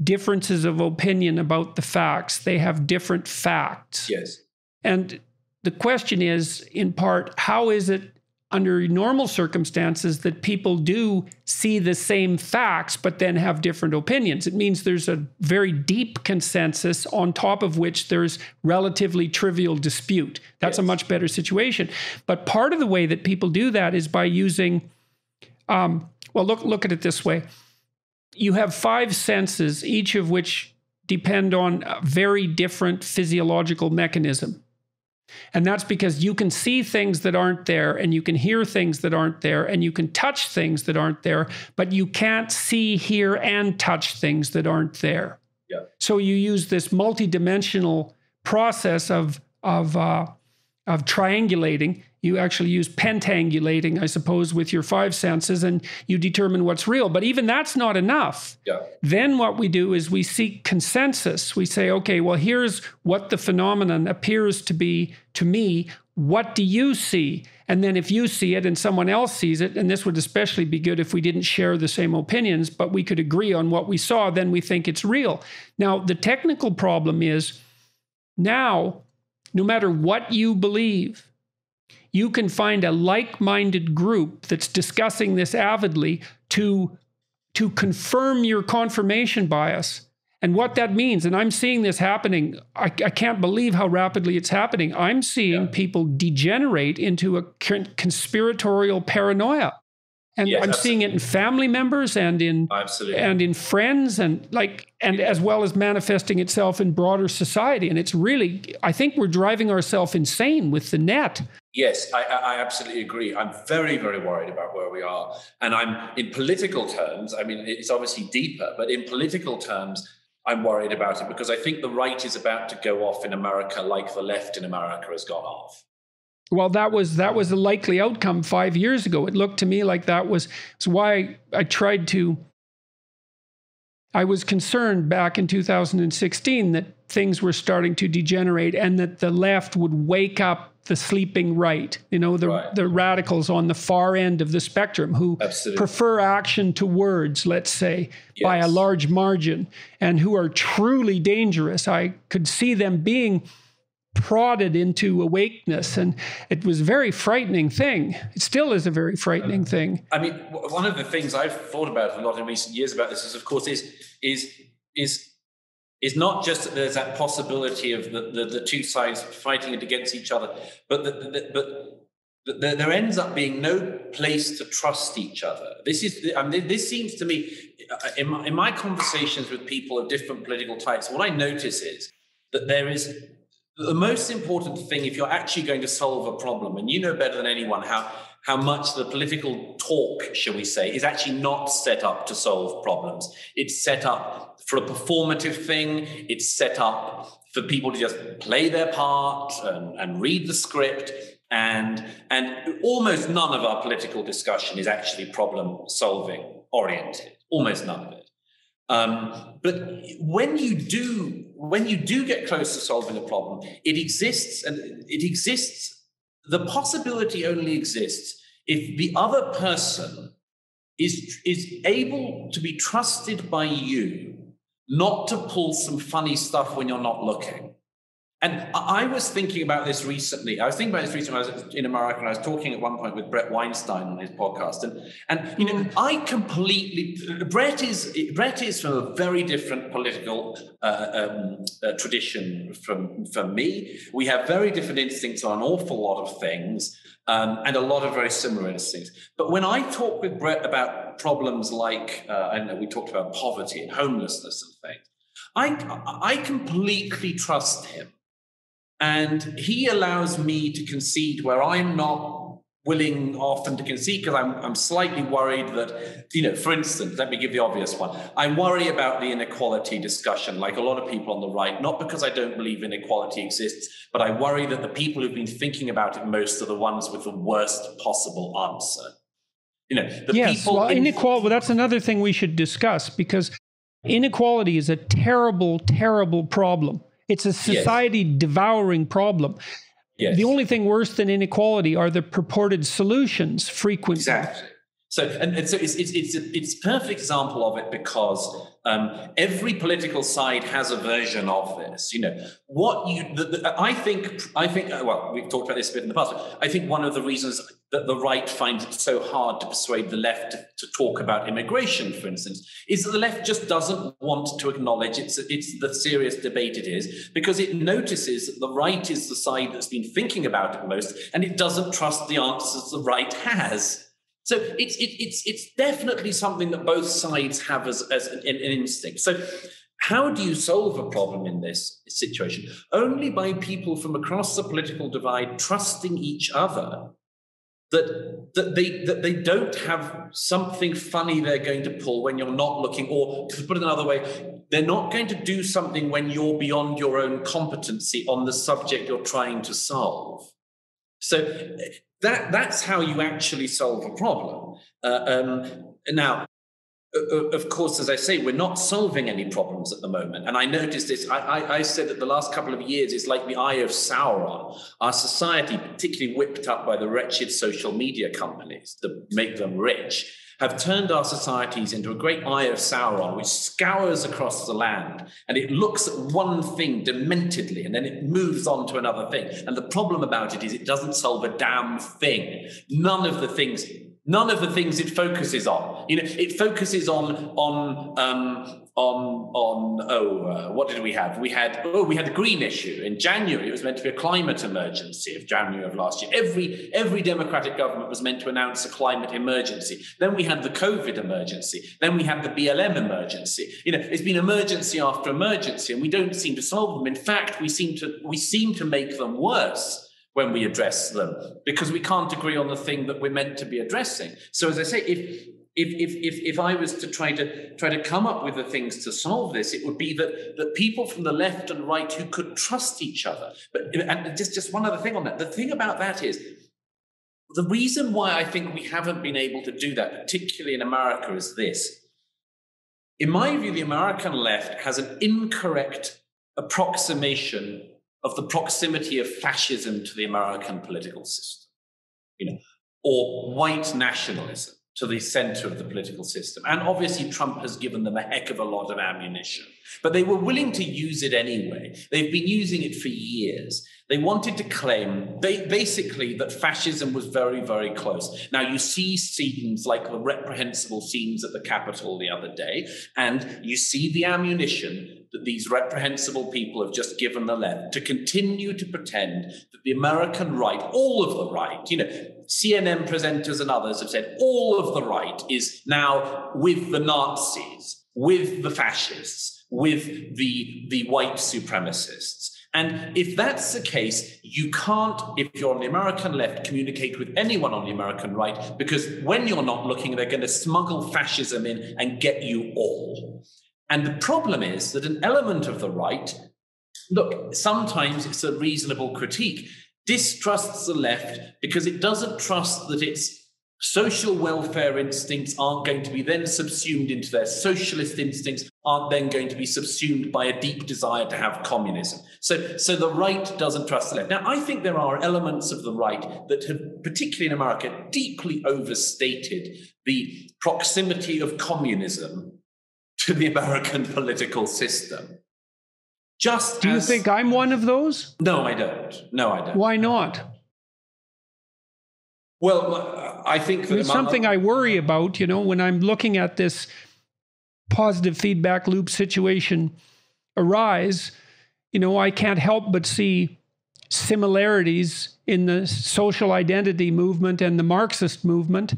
differences of opinion about the facts. They have different facts. Yes. And the question is, in part, how is it under normal circumstances that people do see the same facts but then have different opinions? It means there's a very deep consensus on top of which there's relatively trivial dispute. That's a much better situation. But part of the way that people do that is by using, well, look at it this way. You have 5 senses, each of which depend on a very different physiological mechanism. And that's because you can see things that aren't there, and you can hear things that aren't there, and you can touch things that aren't there, but you can't see, hear, and touch things that aren't there. Yeah. So you use this multidimensional process of triangulating. You actually use pentangulating, I suppose, with your 5 senses, and you determine what's real. But even that's not enough. Yeah. Then what we do is we seek consensus. We say, okay, well, here's what the phenomenon appears to be to me. What do you see? And then if you see it and someone else sees it, and this would especially be good if we didn't share the same opinions, but we could agree on what we saw, then we think it's real. Now, the technical problem is now, no matter what you believe, you can find a like-minded group that's discussing this avidly to confirm your confirmation bias. And what that means, and I'm seeing this happening, I can't believe how rapidly it's happening. I'm seeing people degenerate into a conspiratorial paranoia. And yes, I'm seeing it in family members and in friends and as well as manifesting itself in broader society. And it's really, I think we're driving ourselves insane with the net. Yes, I absolutely agree. I'm very, very worried about where we are. And I'm, in political terms, I mean, it's obviously deeper, but in political terms, I'm worried about it because I think the right is about to go off in America like the left in America has gone off. Well, that was a likely outcome 5 years ago. It looked to me like that was why I was concerned back in 2016 that things were starting to degenerate and that the left would wake up the sleeping right, the radicals on the far end of the spectrum who prefer action to words, let's say, by a large margin, and who are truly dangerous. I could see them being prodded into awakeness, and it was a very frightening thing. It still is a very frightening thing. I mean, one of the things I've thought about a lot in recent years about this is, of course, is not just that there's that possibility of the two sides fighting against each other, but there ends up being no place to trust each other. This seems to me, in my conversations with people of different political types, what I notice is that there is the most important thing, if you're actually going to solve a problem, and you know better than anyone how much the political talk, shall we say, is actually not set up to solve problems. It's set up for a performative thing. It's set up for people to just play their part and read the script. And almost none of our political discussion is actually problem-solving oriented. Almost none of it. But when you do get close to solving a problem, it exists, and it exists. The possibility only exists if the other person is able to be trusted by you not to pull some funny stuff when you're not looking. And I was thinking about this recently. I was in America, and I was talking at one point with Brett Weinstein on his podcast. And I completely... Brett is from a very different political tradition from me. We have very different instincts on an awful lot of things, and a lot of very similar instincts. But when I talk with Brett about problems like, we talked about poverty and homelessness and things, I completely trust him. And he allows me to concede where I'm not willing often to concede, because I'm slightly worried that, for instance, let me give the obvious one. I worry about the inequality discussion, like a lot of people on the right, not because I don't believe inequality exists, but I worry that the people who've been thinking about it most are the ones with the worst possible answer. Inequality, that's another thing we should discuss, because inequality is a terrible, terrible problem. It's a society-devouring problem. Yes. The only thing worse than inequality are the purported solutions frequently. Exactly. So, and so it's a perfect example of it, because every political side has a version of this. You know, I think, well, we've talked about this a bit in the past. I think one of the reasons that the right finds it so hard to persuade the left to talk about immigration, for instance, is that the left just doesn't want to acknowledge it's the serious debate it is, because it notices that the right is the side that's been thinking about it most, and it doesn't trust the answers the right has. So it's definitely something that both sides have as an instinct. So how do you solve a problem in this situation? Only by people from across the political divide trusting each other that they don't have something funny they're going to pull when you're not looking, or to put it another way, they're not going to do something when you're beyond your own competency on the subject you're trying to solve. So that's how you actually solve a problem. Now, of course, as I say, we're not solving any problems at the moment. And I noticed this. I said that the last couple of years is like the eye of Sauron. Our society, particularly whipped up by the wretched social media companies that make them rich, have turned our societies into a great eye of Sauron, which scours across the land, and it looks at one thing dementedly, and then it moves on to another thing. And the problem about it is it doesn't solve a damn thing. None of the things it focuses on. You know, it focuses what did we have? We had the green issue in January. It was meant to be a climate emergency of January of last year. Every Democratic government was meant to announce a climate emergency. Then we had the COVID emergency. Then we had the BLM emergency. You know, it's been emergency after emergency, and we don't seem to solve them. In fact, we seem to make them worse when we address them, because we can't agree on the thing that we're meant to be addressing. So, as I say, if I was to try to come up with the things to solve this, it would be that people from the left and right who could trust each other. And just one other thing on that. The thing about that is, the reason why I think we haven't been able to do that, particularly in America, is this. In my view, the American left has an incorrect approximation of the proximity of fascism to the American political system, you know, or white nationalism to the center of the political system. And obviously Trump has given them a heck of a lot of ammunition, but they were willing to use it anyway. They've been using it for years. They wanted to claim basically that fascism was very, very close. Now, you see scenes like the reprehensible scenes at the Capitol the other day, and you see the ammunition that these reprehensible people have just given the left to continue to pretend that the American right, all of the right, you know, CNN presenters and others have said all of the right is now with the Nazis, with the fascists, with the white supremacists. And if that's the case, you can't, if you're on the American left, communicate with anyone on the American right, because when you're not looking, they're going to smuggle fascism in and get you all. And the problem is that an element of the right, look, sometimes it's a reasonable critique, distrusts the left because it doesn't trust that its social welfare instincts aren't going to be then subsumed into their socialist instincts, aren't then going to be subsumed by a deep desire to have communism. So the right doesn't trust the left. Now, I think there are elements of the right that have, particularly in America, deeply overstated the proximity of communism to the American political system. Do you think I'm one of those? No, I don't. Why not? Well, I think that it's something I worry about, you know, when I'm looking at this positive feedback loop situation arise. You know, I can't help but see similarities in the social identity movement and the Marxist movement.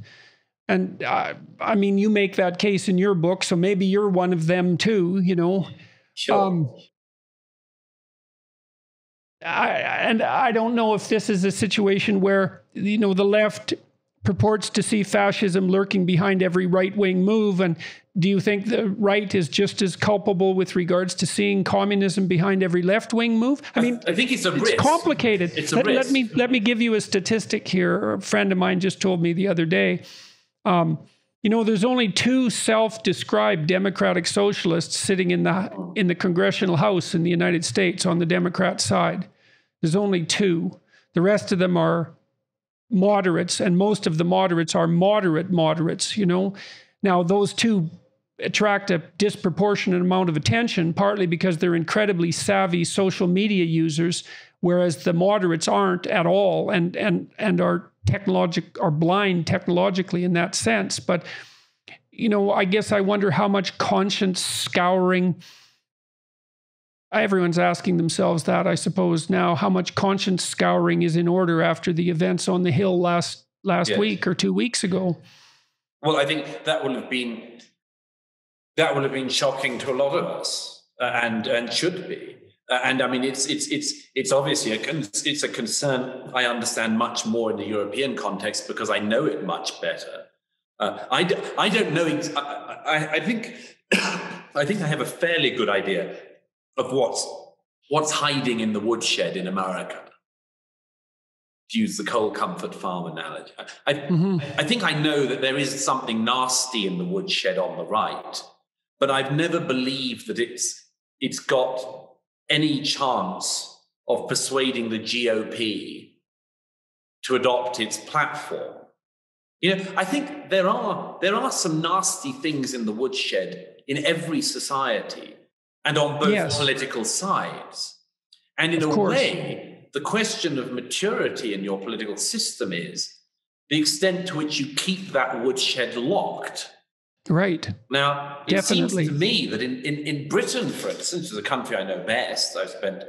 And I mean, you make that case in your book, so maybe you're one of them too, you know. Sure. I don't know if this is a situation where, you know, the left purports to see fascism lurking behind every right-wing move. And do you think the right is just as culpable with regards to seeing communism behind every left-wing move? I mean, I think it's a risk. It's complicated. It's a risk. Let me give you a statistic here. A friend of mine just told me the other day. You know, there's only 2 self-described democratic socialists sitting in the Congressional House in the United States on the Democrat side. There's only 2. The rest of them are moderates, and most of the moderates are moderate moderates, you know. Now, those two attract a disproportionate amount of attention, partly because they're incredibly savvy social media users, whereas the moderates aren't at all, and are blind technologically in that sense. But, you know, I guess I wonder how much conscience scouring, everyone's asking themselves that, I suppose, now, how much conscience scouring is in order after the events on the Hill last Yes. week or 2 weeks ago. Well, I think that will have been shocking to a lot of us, and should be. And I mean, it's obviously it's a concern I understand much more in the European context because I know it much better. I don't know. I think I have a fairly good idea of what's hiding in the woodshed in America, to use the coal comfort farm analogy. I think I know that there is something nasty in the woodshed on the right, but I've never believed that it's got any chance of persuading the GOP to adopt its platform. You know, I think there are some nasty things in the woodshed in every society and on both political sides. And in a way, the question of maturity in your political system is the extent to which you keep that woodshed locked. Right. Now, it seems to me that in Britain, for instance, the country I know best, I've spent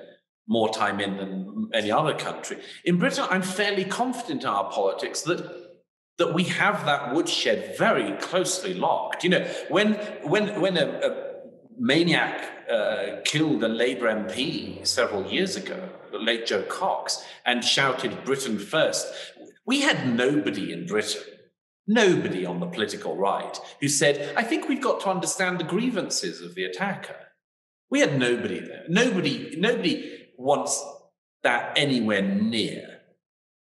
more time in than any other country. In Britain, I'm fairly confident in our politics that we have that woodshed very closely locked. You know, when a maniac killed a Labour MP several years ago, the late Joe Cox, and shouted Britain first, we had nobody in Britain, nobody on the political right, who said, I think we've got to understand the grievances of the attacker. We had nobody there. Nobody wants that anywhere near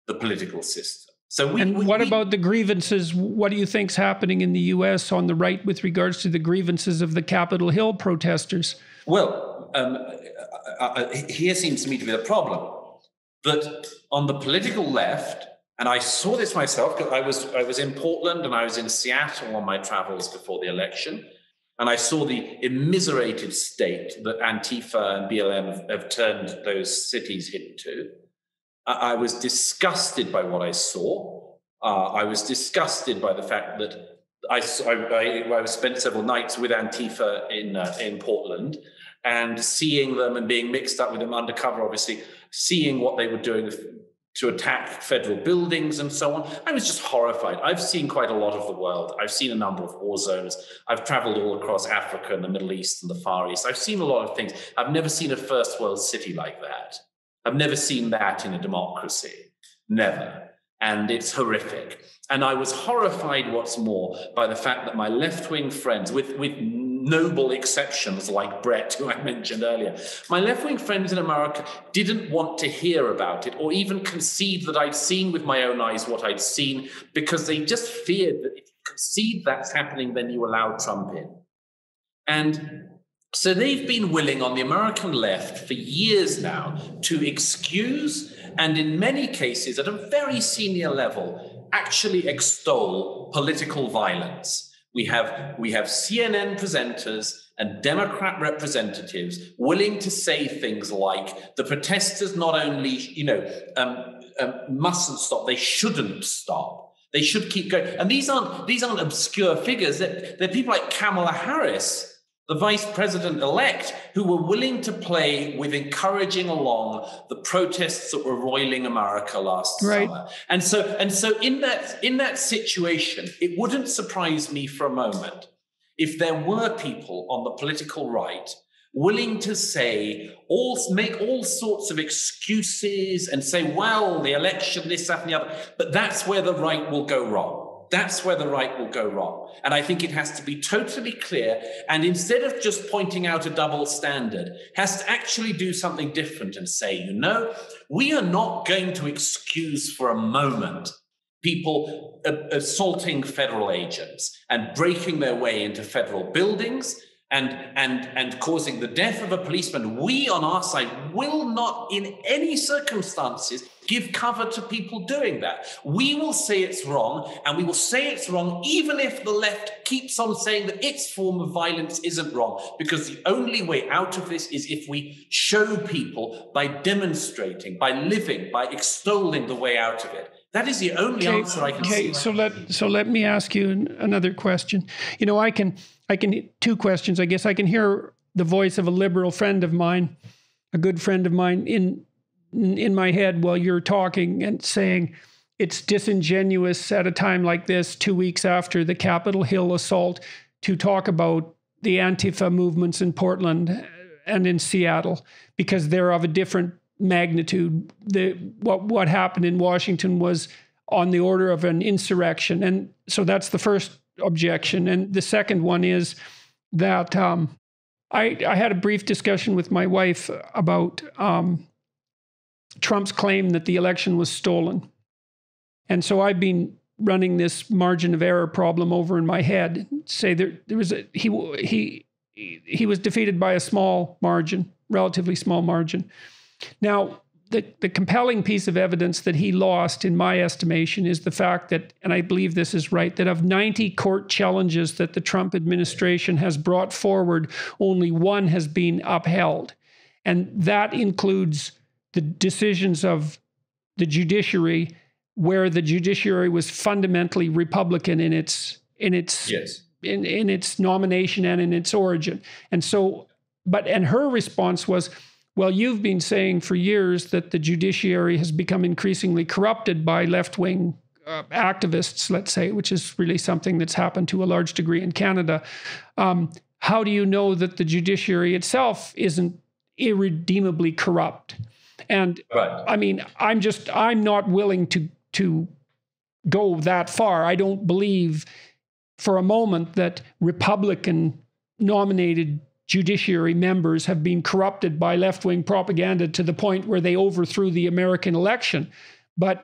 the political system. So what about the grievances? What do you think's happening in the U.S. on the right with regards to the grievances of the Capitol Hill protesters? Well, here seems to me to be the problem, that on the political left, and I saw this myself, because I was in Portland and I was in Seattle on my travels before the election, and I saw the immiserated state that Antifa and BLM have turned those cities into. I was disgusted by what I saw. I was disgusted by the fact that I spent several nights with Antifa in Portland, and seeing them and being mixed up with them undercover, obviously, seeing what they were doing to attack federal buildings and so on. I was just horrified. I've seen quite a lot of the world. I've seen a number of war zones. I've traveled all across Africa and the Middle East and the Far East. I've seen a lot of things. I've never seen a first world city like that. I've never seen that in a democracy. Never. And it's horrific. And I was horrified, what's more, by the fact that my left-wing friends, with noble exceptions like Brett, who I mentioned earlier, my left-wing friends in America didn't want to hear about it or even concede that I'd seen with my own eyes what I'd seen, because they just feared that if you concede that's happening, then you allow Trump in. And so they've been willing on the American left for years now to excuse, and in many cases at a very senior level, actually extol political violence. We have CNN presenters and Democrat representatives willing to say things like the protesters not only, mustn't stop, they shouldn't stop. They should keep going. And these aren't obscure figures. They're people like Kamala Harris, the vice president-elect, who were willing to play with encouraging along the protests that were roiling America last summer. And so in that situation, it wouldn't surprise me for a moment if there were people on the political right willing to make all sorts of excuses and say, well, the election, this, that, and the other. But that's where the right will go wrong. That's where the right will go wrong. And I think it has to be totally clear. And instead of just pointing out a double standard, has to actually do something different and say, we are not going to excuse for a moment people assaulting federal agents and breaking their way into federal buildings and causing the death of a policeman, we on our side will not in any circumstances give cover to people doing that. We will say it's wrong, and we will say it's wrong even if the left keeps on saying that its form of violence isn't wrong, because the only way out of this is if we show people by demonstrating, by living, by extolling the way out of it. That is the only answer I can see. So let me ask you another question. You know, I can two questions. I guess I can hear the voice of a liberal friend of mine, a good friend of mine, in my head while you're talking and saying it's disingenuous at a time like this, 2 weeks after the Capitol Hill assault, to talk about the Antifa movements in Portland and in Seattle, because they're of a different magnitude. What happened in Washington was on the order of an insurrection. And so that's the first objection. And the second one is that I had a brief discussion with my wife about Trump's claim that the election was stolen. And so I've been running this margin of error problem over in my head. Say there was he was defeated by a small margin, relatively small margin. Now, the compelling piece of evidence that he lost, in my estimation, is the fact that, and I believe this is right, that of 90 court challenges that the Trump administration has brought forward, only one has been upheld. And that includes the decisions of the judiciary, where the judiciary was fundamentally Republican in its Yes. in its nomination and in its origin. And so, and her response was, well, you've been saying for years that the judiciary has become increasingly corrupted by left-wing activists, let's say, which is really something that's happened to a large degree in Canada. How do you know that the judiciary itself isn't irredeemably corrupt? And right. I mean, I'm not willing to go that far. I don't believe for a moment that Republican nominated judiciary members have been corrupted by left-wing propaganda to the point where they overthrew the American election. But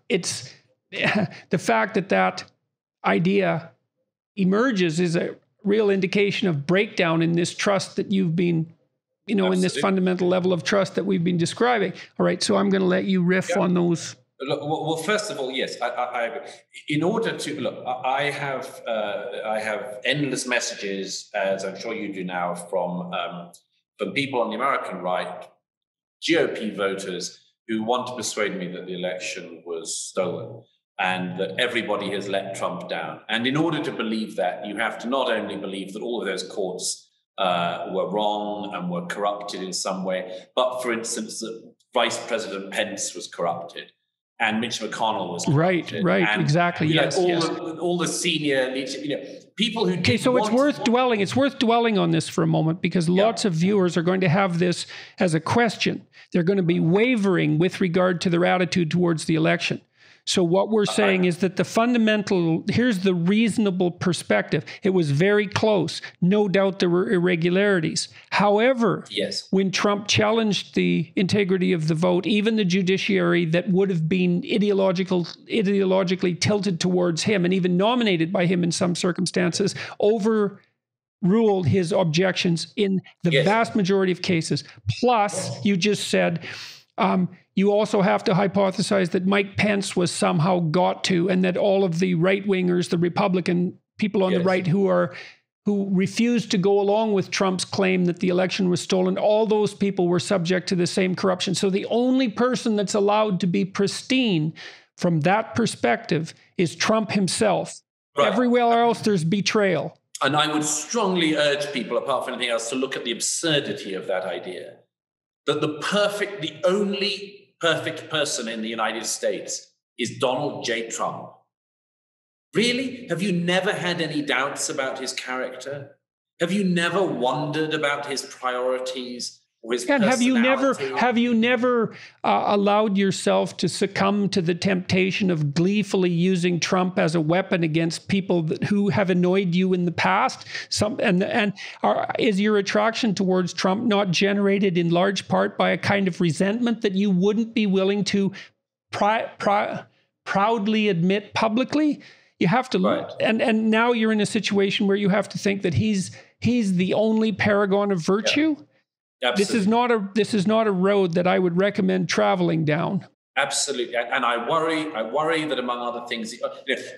it's the fact that idea emerges is a real indication of breakdown in this trust that you've been, in this fundamental level of trust that we've been describing. All right, so I'm going to let you riff on those. Well, first of all, yes. In order to look, I have endless messages, as I'm sure you do now, from people on the American right, GOP voters, who want to persuade me that the election was stolen and that everybody has let Trump down. And in order to believe that, you have to not only believe that all of those courts were wrong and were corrupted in some way, but, for instance, that Vice President Pence was corrupted. And Mitch McConnell was corrupted. Right, and, exactly. Yes, all the senior leadership, people who. Okay, so it's worth dwelling on this for a moment, because lots of viewers are going to have this as a question. They're going to be wavering with regard to their attitude towards the election. So what we're saying is that here's the reasonable perspective. It was very close. No doubt there were irregularities. However, when Trump challenged the integrity of the vote, even the judiciary that would have been ideologically tilted towards him and even nominated by him in some circumstances, overruled his objections in the vast majority of cases. Plus, you just said, you also have to hypothesize that Mike Pence was somehow got to, and that all of the right-wingers, the Republican people on the right who refused to go along with Trump's claim that the election was stolen, all those people were subject to the same corruption. So the only person that's allowed to be pristine from that perspective is Trump himself. Right. Everywhere else, there's betrayal. And I would strongly urge people, apart from anything else, to look at the absurdity of that idea. That the only perfect person in the United States is Donald J. Trump. Really? Have you never had any doubts about his character? Have you never wondered about his priorities or his personality? Have you never allowed yourself to succumb to the temptation of gleefully using Trump as a weapon against people who have annoyed you in the past? Is your attraction towards Trump not generated in large part by a kind of resentment that you wouldn't be willing to proudly admit publicly? You have to, Right. and now you're in a situation where you have to think that he's the only paragon of virtue. Yeah. Absolutely. This is not a road that I would recommend traveling down. Absolutely, and I worry that, among other things,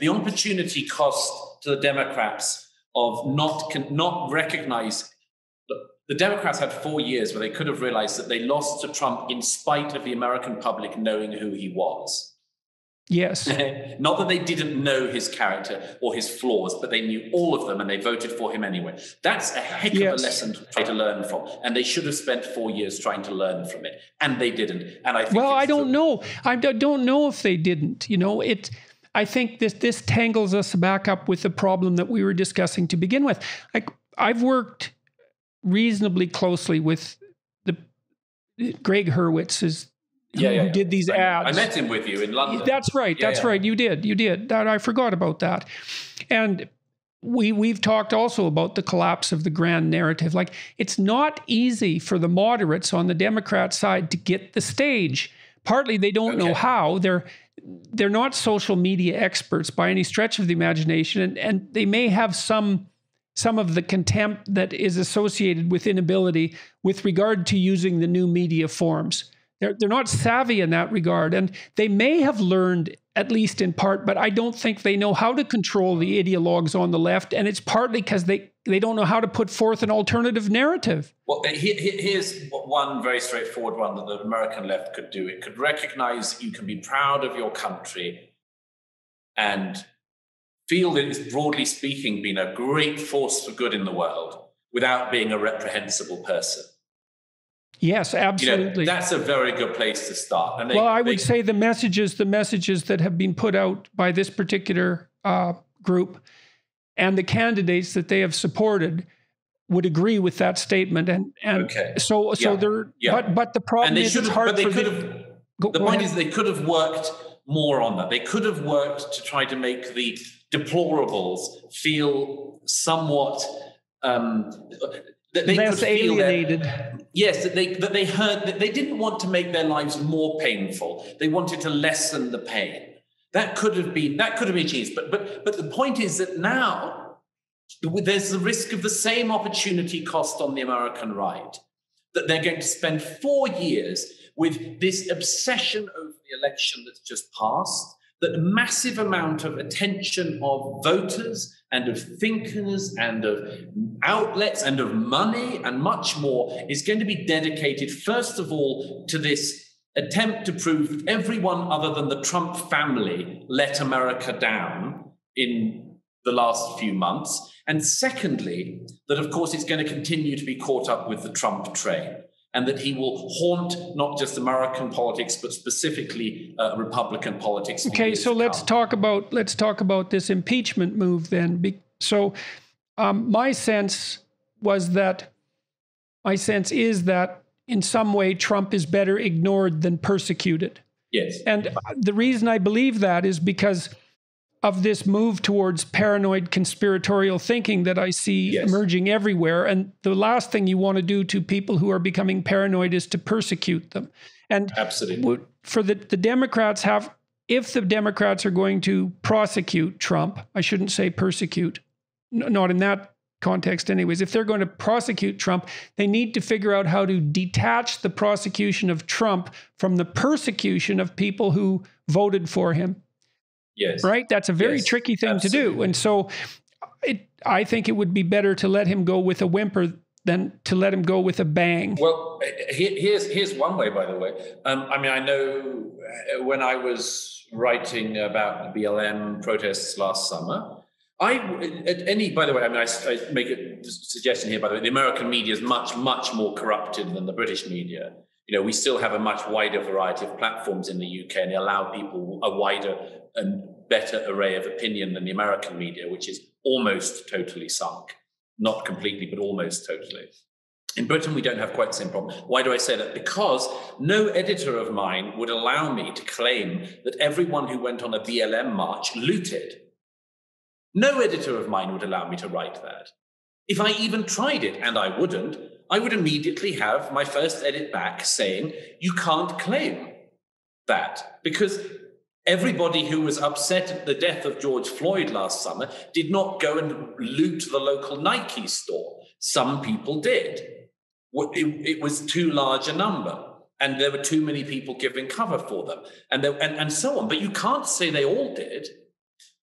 the opportunity cost to the Democrats of not recognize. The Democrats had 4 years where they could have realized that they lost to Trump in spite of the American public knowing who he was. Yes. Not that they didn't know his character or his flaws, but they knew all of them and they voted for him anyway. That's a heck of a lesson to try to learn from. And they should have spent 4 years trying to learn from it. And they didn't. And I think I don't know. I don't know if they didn't. I think this tangles us back up with the problem that we were discussing to begin with. Like, I've worked reasonably closely with the Greg Hurwitz's who did these ads. I met him with you in London. That's right. That's right. You did. That I forgot about that. And we've talked also about the collapse of the grand narrative. Like, it's not easy for the moderates on the Democrat side to get the stage. Partly they don't know how. They're not social media experts by any stretch of the imagination, and they may have some of the contempt that is associated with inability with regard to using the new media forms. They're not savvy in that regard, and they may have learned, at least in part, but I don't think they know how to control the ideologues on the left, and it's partly because they don't know how to put forth an alternative narrative. Well, here's one very straightforward one that the American left could do. It could recognize you can be proud of your country and feel that it's, broadly speaking, been a great force for good in the world without being a reprehensible person. Yes, absolutely. That's a very good place to start. And I would say the messages that have been put out by this particular group and the candidates that they have supported would agree with that statement. So they're. But the problem is it's hard for them. The point is they could have worked more on that. They could have worked to try to make the deplorables feel somewhat. That they less could feel alienated. That they heard that they didn't want to make their lives more painful. They wanted to lessen the pain. That could have been achieved. But the point is that now there's the risk of the same opportunity cost on the American right, that they're going to spend 4 years with this obsession over the election that's just passed, that massive amount of attention of voters and of thinkers and of outlets and of money and much more is going to be dedicated, first of all, to this attempt to prove that everyone other than the Trump family let America down in the last few months. And secondly, that, of course, it's going to continue to be caught up with the Trump train, and that he will haunt not just American politics, but specifically Republican politics. Okay, so let's talk about this impeachment move then. So my sense is that in some way Trump is better ignored than persecuted. Yes. And the reason I believe that is because of this move towards paranoid conspiratorial thinking that I see emerging everywhere. And the last thing you want to do to people who are becoming paranoid is to persecute them. And absolutely, for the Democrats if the Democrats are going to prosecute Trump, I shouldn't say persecute, not in that context anyways. If they're going to prosecute Trump, they need to figure out how to detach the prosecution of Trump from the persecution of people who voted for him. Yes. Right? That's a very tricky thing to do. And so I think it would be better to let him go with a whimper than to let him go with a bang. Well, here's one way, by the way. I know when I was writing about the BLM protests last summer, by the way, I make a suggestion here, by the way, the American media is much, much more corrupted than the British media. We still have a much wider variety of platforms in the UK, and they allow people a wider and better array of opinion than the American media, which is almost totally sunk. Not completely, but almost totally. In Britain, we don't have quite the same problem. Why do I say that? Because no editor of mine would allow me to claim that everyone who went on a BLM march looted. No editor of mine would allow me to write that. If I even tried it, and I wouldn't, I would immediately have my first edit back saying, you can't claim that, because Everybody who was upset at the death of George Floyd last summer did not go and loot the local Nike store. Some people did. It was too large a number, and there were too many people giving cover for them, and so on. But you can't say they all did.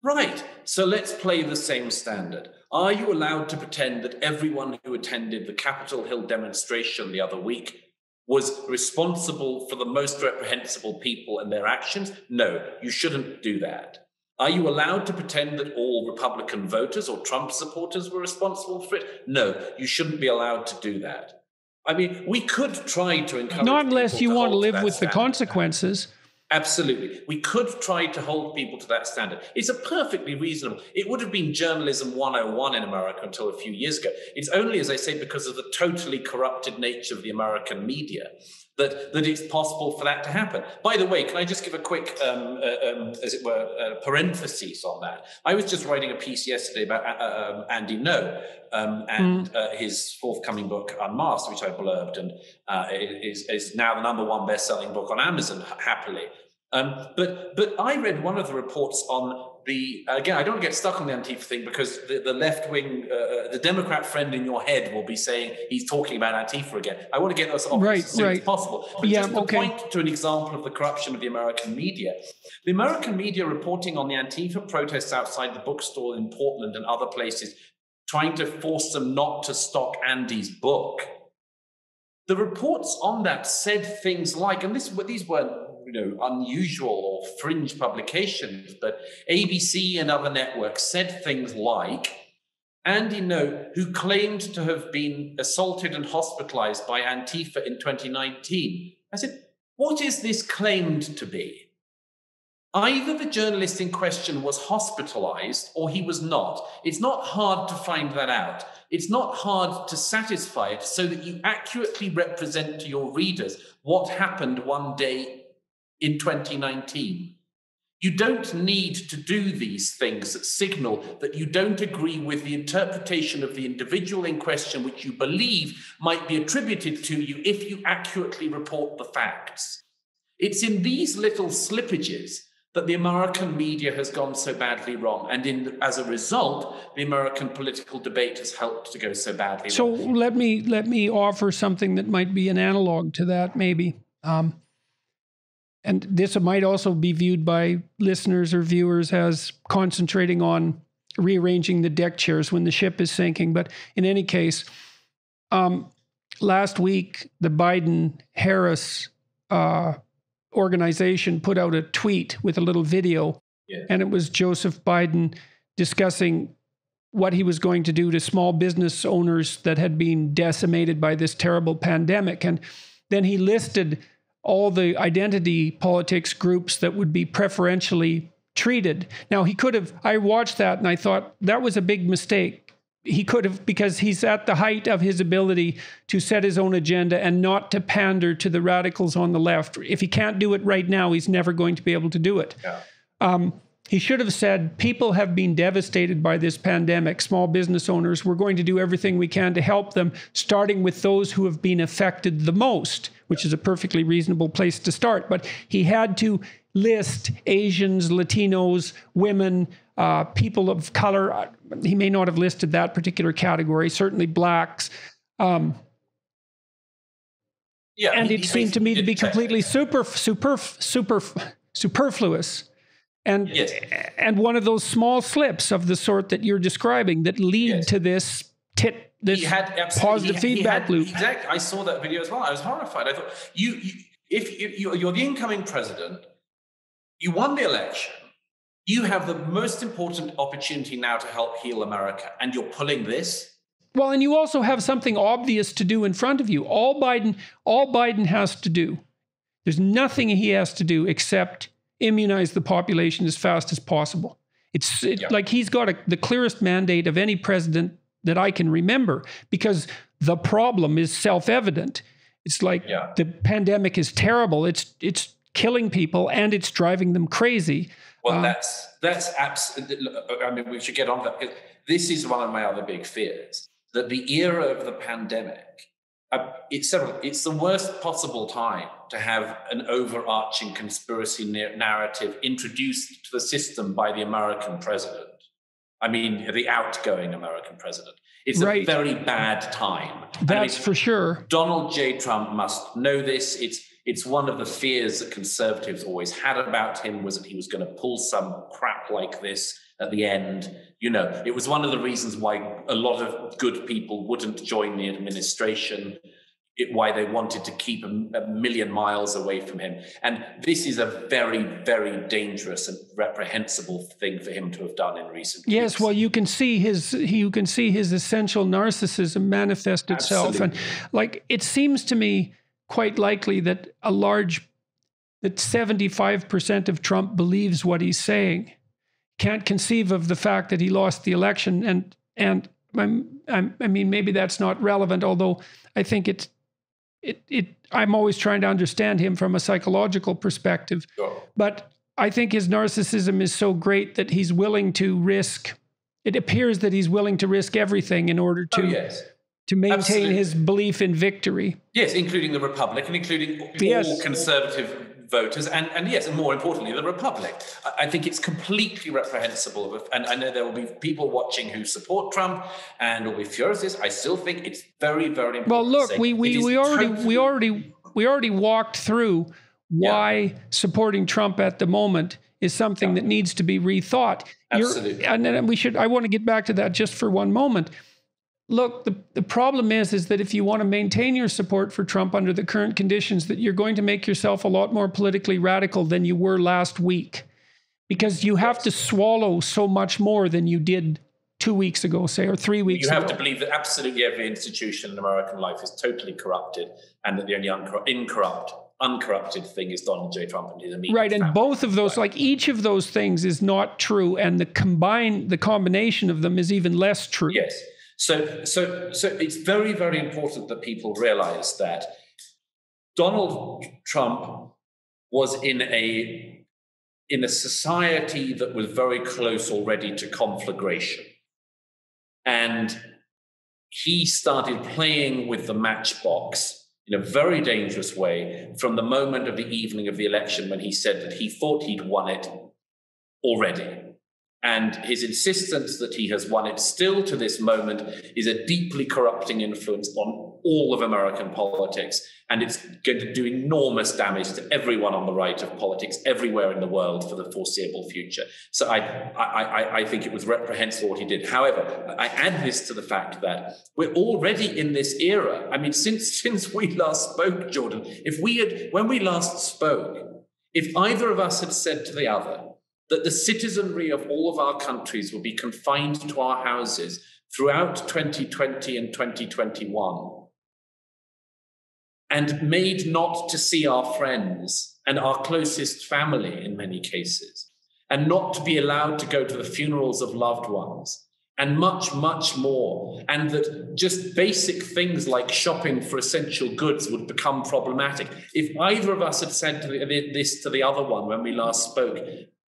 Right, so let's play the same standard. Are you allowed to pretend that everyone who attended the Capitol Hill demonstration the other week was responsible for the most reprehensible people and their actions? No, you shouldn't do that. Are you allowed to pretend that all Republican voters or Trump supporters were responsible for it? No, you shouldn't be allowed to do that. I mean, we could try to encourage not unless you want to live with the standard. consequences. Absolutely. We could try to hold people to that standard. It's a perfectly reasonable. It would have been journalism 101 in America until a few years ago. It's only, as I say, because of the totally corrupted nature of the American media that it's possible for that to happen. By the way, can I just give a quick, as it were, parenthesis on that? I was just writing a piece yesterday about Andy No and his forthcoming book, Unmasked, which I blurbed, and is now the #1 best-selling book on Amazon, happily. But I read one of the reports on again, I don't get stuck on the Antifa thing because the left-wing, the Democrat friend in your head will be saying he's talking about Antifa again. I want to get us off as soon as possible. But just to point to an example of the corruption of the American media. The American media reporting on the Antifa protests outside the bookstore in Portland and other places, trying to force them not to stock Andy's book. The reports on that said things like, and these weren't unusual or fringe publications, but ABC and other networks said things like, Andy No, who claimed to have been assaulted and hospitalized by Antifa in 2019. I said, what is this claimed to be? Either the journalist in question was hospitalized or he was not. It's not hard to find that out. It's not hard to satisfy it so that you accurately represent to your readers what happened one day in 2019. You don't need to do these things that signal that you don't agree with the interpretation of the individual in question, which you believe might be attributed to you if you accurately report the facts. It's in these little slippages that the American media has gone so badly wrong. And as a result, the American political debate has helped to go so badly wrong. So let me offer something that might be an analog to that, maybe. And this might also be viewed by listeners or viewers as concentrating on rearranging the deck chairs when the ship is sinking. But in any case, last week, the Biden-Harris organization put out a tweet with a little video, and it was Joseph Biden discussing what he was going to do to small business owners that had been decimated by this terrible pandemic. And then he listed all the identity politics groups that would be preferentially treated. Now, I watched that and I thought that was a big mistake. He could have, because he's at the height of his ability to set his own agenda and not to pander to the radicals on the left. If he can't do it right now, he's never going to be able to do it. Yeah. He should have said, people have been devastated by this pandemic. Small business owners, we're going to do everything we can to help them, starting with those who have been affected the most, which is a perfectly reasonable place to start. But he had to list Asians, Latinos, women, people of color. He may not have listed that particular category, certainly blacks. And it seemed to me to be completely superfluous. And one of those small slips of the sort that you're describing that lead to this positive feedback loop. Exactly. I saw that video as well. I was horrified. I thought, if you're the incoming president, you won the election, you have the most important opportunity now to help heal America, and you're pulling this. Well, and you also have something obvious to do in front of you. All Biden has to do, there's nothing he has to do except immunize the population as fast as possible. Like he's got the clearest mandate of any president that I can remember, because the problem is self-evident. It's like the pandemic is terrible. It's killing people and it's driving them crazy. Well, that's absolutely. I mean, we should get on that, because this is one of my other big fears, that the era of the pandemic It's the worst possible time to have an overarching conspiracy narrative introduced to the system by the American president. I mean, the outgoing American president. It's a very bad time. That's for sure. Donald J. Trump must know this. It's one of the fears that conservatives always had about him, was that he was going to pull some crap like this at the end. You know, it was one of the reasons why a lot of good people wouldn't join the administration, why they wanted to keep a million miles away from him. And this is a very, very dangerous and reprehensible thing for him to have done in recent weeks. Yes, well, you can see his essential narcissism manifest itself. Absolutely. And like, it seems to me quite likely that that 75% of Trump believes what he's saying. Can't conceive of the fact that he lost the election. And I mean, maybe that's not relevant, although I think I'm always trying to understand him from a psychological perspective. Sure. But I think his narcissism is so great that he's willing to risk, it appears that he's willing to risk everything in order to maintain Absolutely. his belief in victory. Yes, including the Republic and including all conservative voters, and yes, and more importantly, the Republic. I think it's completely reprehensible, and I know there will be people watching who support Trump and will be furious. I still think it's very, very important. Well, look, we already walked through why supporting Trump at the moment is something that needs to be rethought. Absolutely. And then I want to get back to that just for one moment. Look, the problem is that if you want to maintain your support for Trump under the current conditions, that you're going to make yourself a lot more politically radical than you were last week, because you have to swallow so much more than you did 2 weeks ago, say, or 3 weeks ago. You have to believe that absolutely every institution in American life is totally corrupted, and that the only uncorrupted thing is Donald J. Trump and his immediate Right, and family. both of those, like each of those things is not true, and the combination of them is even less true. Yes. So it's very, very important that people realize that Donald Trump was in a society that was very close already to conflagration. And he started playing with the matchbox in a very dangerous way from the moment of the evening of the election, when he said that he thought he'd won it already. And his insistence that he has won it still to this moment is a deeply corrupting influence on all of American politics. And it's going to do enormous damage to everyone on the right of politics everywhere in the world for the foreseeable future. So I think it was reprehensible what he did. However, I add this to the fact that we're already in this era. I mean, since we last spoke, Jordan, when we last spoke, if either of us had said to the other that the citizenry of all of our countries will be confined to our houses throughout 2020 and 2021, and made not to see our friends and our closest family in many cases, and not to be allowed to go to the funerals of loved ones, and much, much more, and that just basic things like shopping for essential goods would become problematic. If either of us had said this to the other one when we last spoke,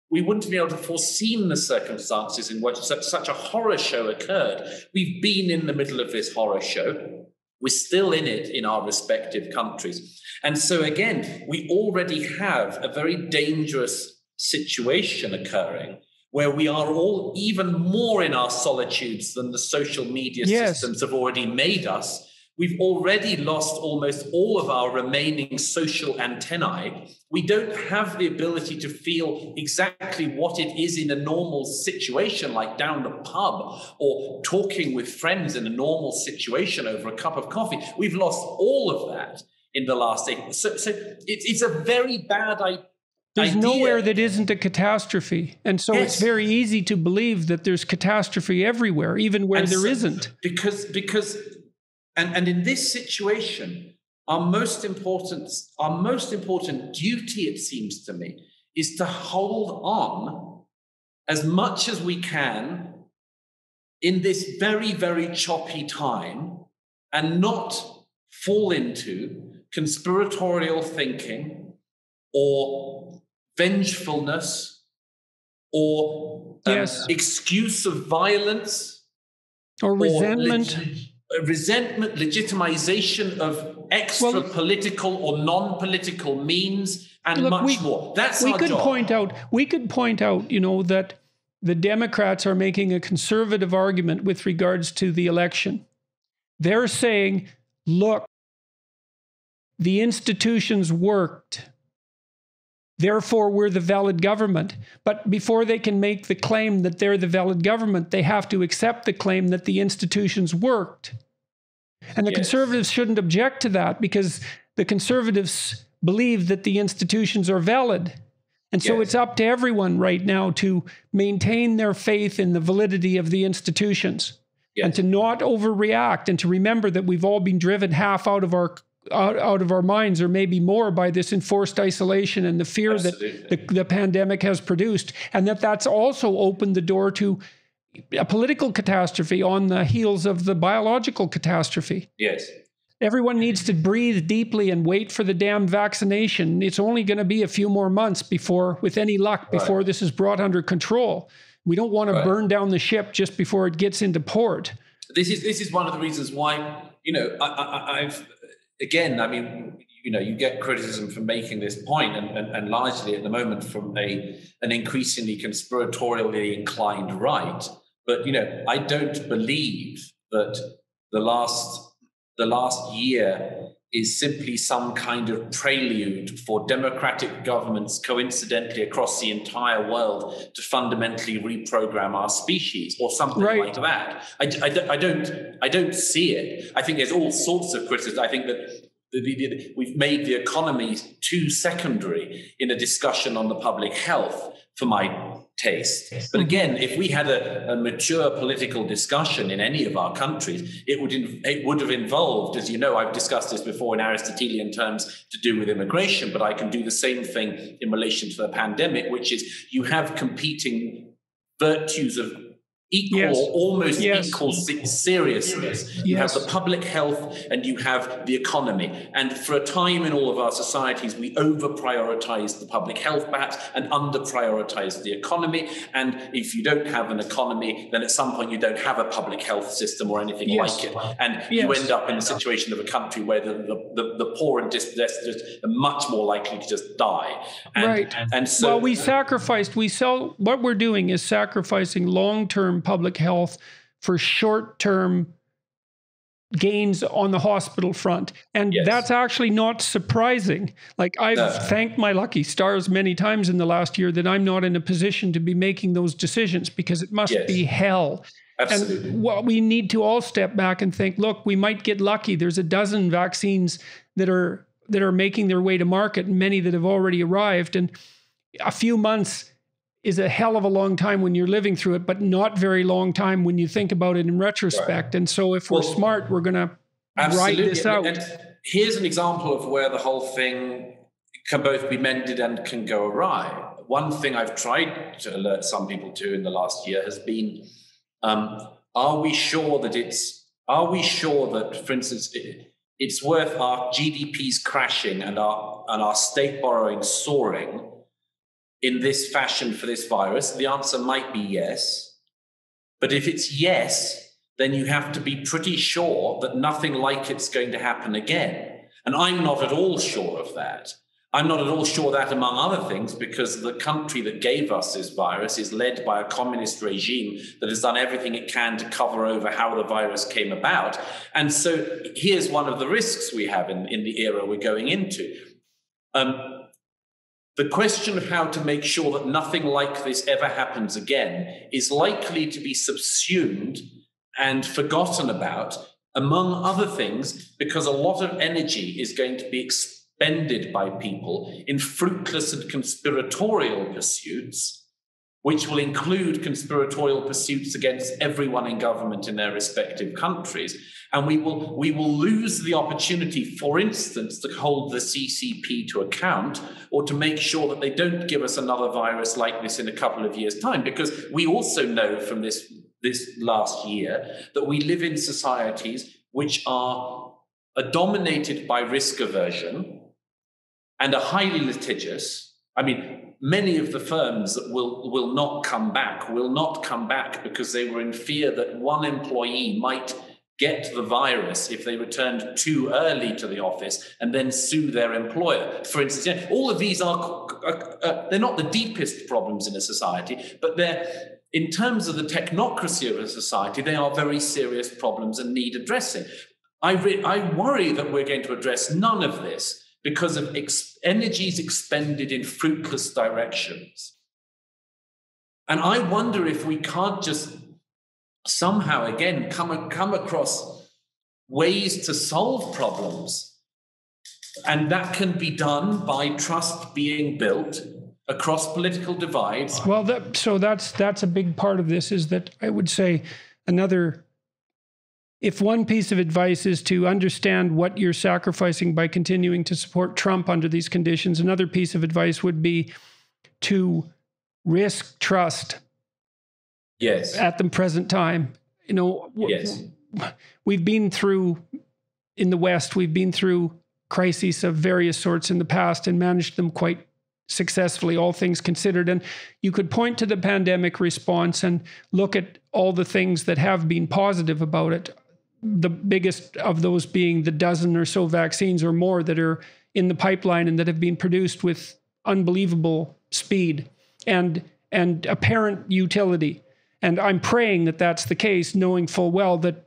we wouldn't have been able to foreseen the circumstances in which such a horror show occurred. We've been in the middle of this horror show. We're still in it in our respective countries. And so again, we already have a very dangerous situation occurring where we are all even more in our solitudes than the social media systems have already made us. We've already lost almost all of our remaining social antennae. We don't have the ability to feel exactly what it is in a normal situation, like down the pub or talking with friends in a normal situation over a cup of coffee. We've lost all of that in the last 8 months. So it's a very bad idea. There's nowhere that isn't a catastrophe. And so it's very easy to believe that there's catastrophe everywhere, even where there isn't. And in this situation, our most important duty, it seems to me, is to hold on as much as we can in this very, very choppy time and not fall into conspiratorial thinking or vengefulness or excuse of violence or resentment. resentment, legitimization of extra political or non-political means, and much more. That's our job. We could point out, you know, that the Democrats are making a conservative argument with regards to the election. They're saying, look, the institutions worked. Therefore, we're the valid government. But before they can make the claim that they're the valid government, they have to accept the claim that the institutions worked. And the conservatives shouldn't object to that, because the conservatives believe that the institutions are valid. And so it's up to everyone right now to maintain their faith in the validity of the institutions and to not overreact, and to remember that we've all been driven half out of our minds, or maybe more, by this enforced isolation and the fear that the pandemic has produced, and that's also opened the door to a political catastrophe on the heels of the biological catastrophe. Yes. Everyone needs to breathe deeply and wait for the damn vaccination. It's only going to be a few more months before, with any luck, before this is brought under control. We don't want to burn down the ship just before it gets into port. This is one of the reasons why, you know, again, I mean, you know, you get criticism for making this point, and largely at the moment from an increasingly conspiratorially inclined right. But, you know, I don't believe that the last year is simply some kind of prelude for democratic governments, coincidentally across the entire world, to fundamentally reprogram our species or something like that. I don't see it. I think there's all sorts of criticism. I think that we've made the economy too secondary in a discussion on the public health, for my taste. But again, if we had a mature political discussion in any of our countries, it would have involved, as you know, I've discussed this before in Aristotelian terms, to do with immigration, but I can do the same thing in relation to the pandemic, which is you have competing virtues of equal or almost equal seriousness. You have the public health and you have the economy. And for a time in all of our societies, we over-prioritized the public health perhaps and under-prioritized the economy. And if you don't have an economy, then at some point you don't have a public health system or anything like it. And you end up in a situation of a country where the poor and dispossessed are much more likely to just die. And so... Well, what we're doing is sacrificing long-term public health for short-term gains on the hospital front. And that's actually not surprising. Like, I've thanked my lucky stars many times in the last year that I'm not in a position to be making those decisions, because it must be hell. Absolutely. And we need to all step back and think, look, we might get lucky. There's a dozen vaccines that are making their way to market, and many that have already arrived. And a few months is a hell of a long time when you're living through it, but not very long time when you think about it in retrospect. And so if we're smart, we're going to ride this out. And here's an example of where the whole thing can both be mended and can go awry. One thing I've tried to alert some people to in the last year has been, are we sure that, for instance, it's worth our GDPs crashing and our state borrowing soaring in this fashion for this virus? The answer might be yes. But if it's yes, then you have to be pretty sure that nothing like it's going to happen again. And I'm not at all sure of that. I'm not at all sure that, among other things, because the country that gave us this virus is led by a communist regime that has done everything it can to cover over how the virus came about. And so here's one of the risks we have in the era we're going into. The question of how to make sure that nothing like this ever happens again is likely to be subsumed and forgotten about, among other things, because a lot of energy is going to be expended by people in fruitless and conspiratorial pursuits, which will include conspiratorial pursuits against everyone in government in their respective countries. And we will lose the opportunity, for instance, to hold the CCP to account, or to make sure that they don't give us another virus like this in a couple of years' time. Because we also know from this last year that we live in societies which are dominated by risk aversion and are highly litigious. I mean, many of the firms that will not come back because they were in fear that one employee might get the virus if they returned too early to the office and then sue their employer. For instance, all of these they're not the deepest problems in a society, but they're, in terms of the technocracy of a society, they are very serious problems and need addressing. I worry that we're going to address none of this because of energies expended in fruitless directions. And I wonder if we can't just somehow, again, come across ways to solve problems. And that can be done by trust being built across political divides. Well, that's a big part of this, is that I would say if one piece of advice is to understand what you're sacrificing by continuing to support Trump under these conditions, another piece of advice would be to risk trust. Yes. At the present time. Yes. We've been through, in the West, we've been through crises of various sorts in the past and managed them quite successfully, all things considered. And you could point to the pandemic response and look at all the things that have been positive about it. The biggest of those being the dozen or so vaccines or more that are in the pipeline and that have been produced with unbelievable speed and apparent utility. And I'm praying that that's the case, knowing full well that,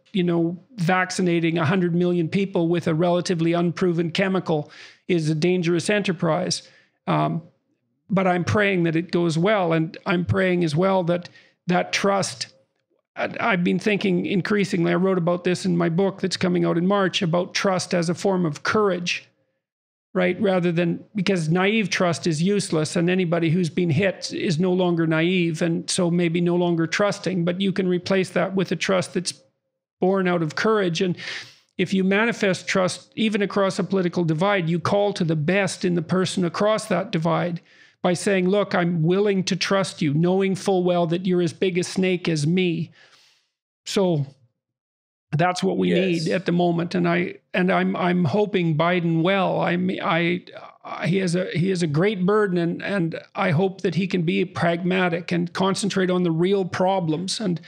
vaccinating 100 million people with a relatively unproven chemical is a dangerous enterprise. But I'm praying that it goes well. And I'm praying as well that trust, I've been thinking increasingly, I wrote about this in my book that's coming out in March, about trust as a form of courage, right? Rather than, because naive trust is useless, and anybody who's been hit is no longer naive and so maybe no longer trusting, but you can replace that with a trust that's born out of courage. And if you manifest trust, even across a political divide, you call to the best in the person across that divide by saying, look, I'm willing to trust you, knowing full well that you're as big a snake as me. So that's what we need at the moment, and I'm hoping Biden well. He has a great burden, and I hope that he can be pragmatic and concentrate on the real problems and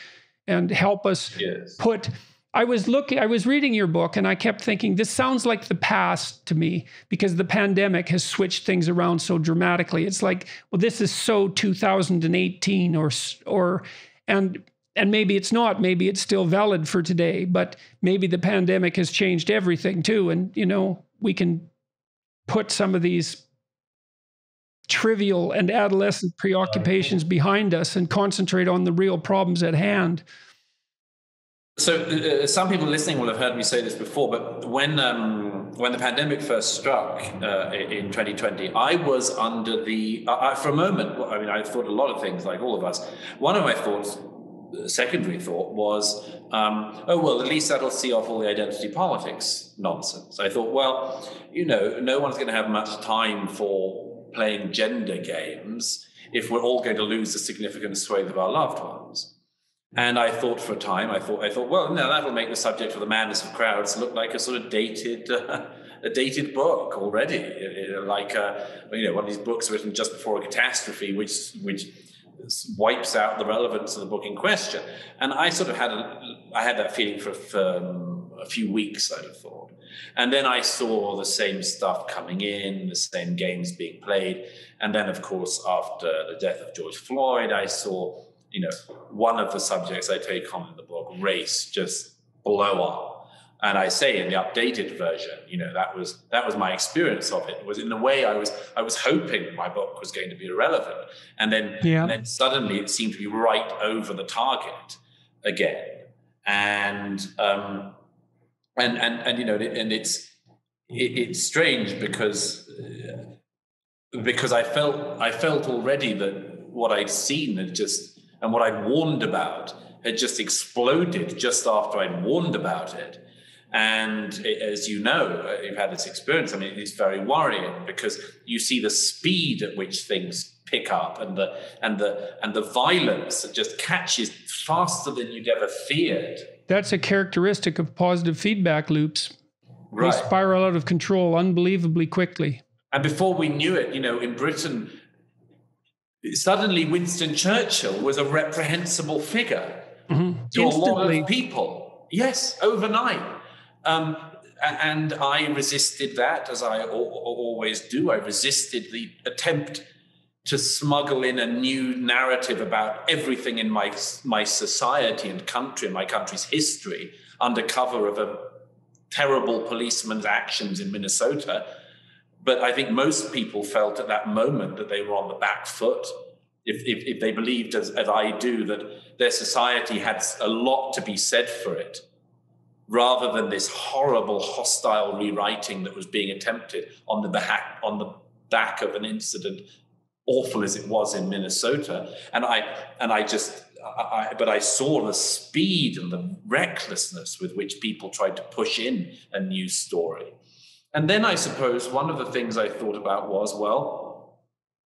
help us put. I was reading your book, and I kept thinking, this sounds like the past to me, because the pandemic has switched things around so dramatically. It's like, well, this is so 2018 and maybe it's not, maybe it's still valid for today, but maybe the pandemic has changed everything too. And, we can put some of these trivial and adolescent preoccupations behind us and concentrate on the real problems at hand. So some people listening will have heard me say this before, but when the pandemic first struck in 2020, I was under for a moment, I thought a lot of things, like all of us. One of my thoughts, secondary thought, was, at least that'll see off all the identity politics nonsense. I thought, well, no one's going to have much time for playing gender games if we're all going to lose a significant swathe of our loved ones. And I thought for a time, well, no, that'll make the subject of the madness of crowds look like a sort of dated book already, like one of these books written just before a catastrophe, which wipes out the relevance of the book in question. And I sort of had that feeling for a few weeks, I'd have thought. And then I saw the same stuff coming in, the same games being played. And then, of course, after the death of George Floyd, I saw, one of the subjects I take on in the book, race, just blow up. And I say in the updated version, that was my experience of it. It was, in a way, I was hoping my book was going to be irrelevant, and then suddenly it seemed to be right over the target again. And it's strange because I felt already that what I'd seen and what I'd warned about had just exploded just after I'd warned about it. And as you know, you've had this experience. It's very worrying because you see the speed at which things pick up and the violence that just catches faster than you'd ever feared. That's a characteristic of positive feedback loops. Right. They spiral out of control unbelievably quickly. And before we knew it, in Britain, suddenly Winston Churchill was a reprehensible figure to a lot of people. Yes, overnight. And I resisted that, as I always do. I resisted the attempt to smuggle in a new narrative about everything in my society and country, and my country's history, under cover of a terrible policeman's actions in Minnesota. But I think most people felt at that moment that they were on the back foot, if they believed, as I do, that their society had a lot to be said for it, rather than this horrible, hostile rewriting that was being attempted on the back of an incident, awful as it was in Minnesota. But I saw the speed and the recklessness with which people tried to push in a new story. And then I suppose one of the things I thought about was, well,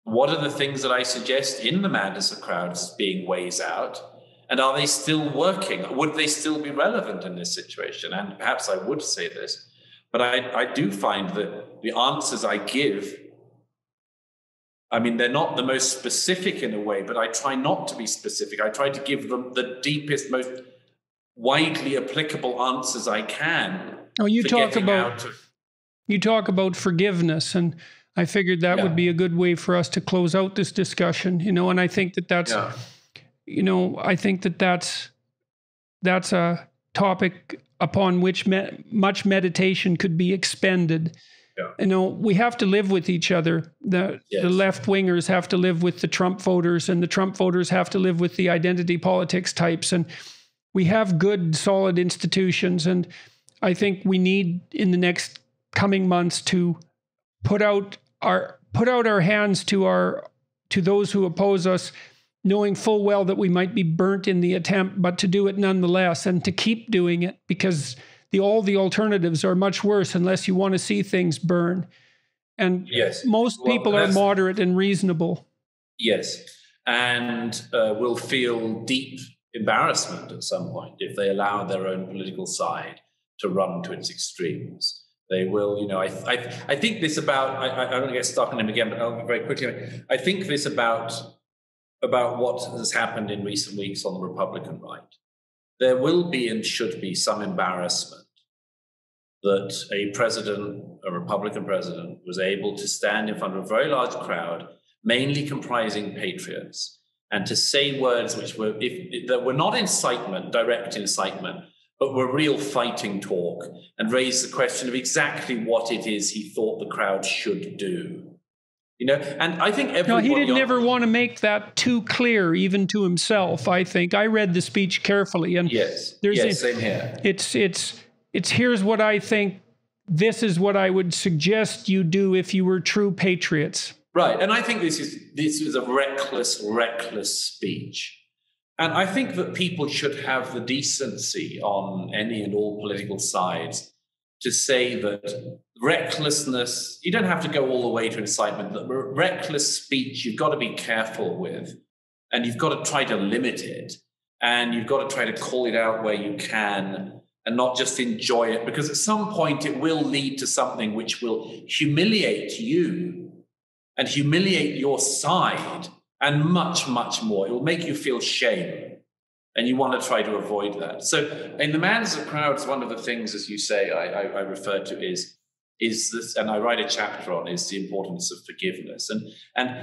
what are the things that I suggest in the madness of crowds being ways out? And are they still working? Would they still be relevant in this situation? And perhaps I would say this, but I do find that the answers I give, I mean, they're not the most specific in a way, but I try not to be specific. I try to give them the deepest, most widely applicable answers I can. Oh, you talk about forgiveness, and I figured that would be a good way for us to close out this discussion, and I think that's, I think that's a topic upon which much meditation could be expended. Yeah. We have to live with each other. The left-wingers have to live with the Trump voters, and the Trump voters have to live with the identity politics types. And we have good, solid institutions. And I think we need, in the next coming months, to put out our hands to those who oppose us, knowing full well that we might be burnt in the attempt, but to do it nonetheless, and to keep doing it, because all the alternatives are much worse unless you want to see things burn. And most people are moderate and reasonable. Yes, and will feel deep embarrassment at some point if they allow their own political side to run to its extremes. They will, I think this about, I don't want to get stuck on him again, but I'll be very quickly. I think this about what has happened in recent weeks on the Republican right. There will be and should be some embarrassment that a Republican president, was able to stand in front of a very large crowd, mainly comprising patriots, and to say words which that were not incitement, direct incitement, but were real fighting talk, and raise the question of exactly what it is he thought the crowd should do. And I think everybody... No, he didn't ever want to make that too clear, even to himself, I think. I read the speech carefully. And same here. It's here's what I think, this is what I would suggest you do if you were true patriots. Right, and I think this is a reckless speech. And I think that people should have the decency on any and all political sides to say that recklessness, you don't have to go all the way to incitement, but reckless speech you've got to be careful with, and you've got to try to limit it, and you've got to try to call it out where you can, and not just enjoy it, because at some point it will lead to something which will humiliate you and humiliate your side, and much, much more. It will make you feel shame, and you want to try to avoid that. So in the madness of crowds, one of the things, as you say, I refer to is this, and I write a chapter on, is the importance of forgiveness. And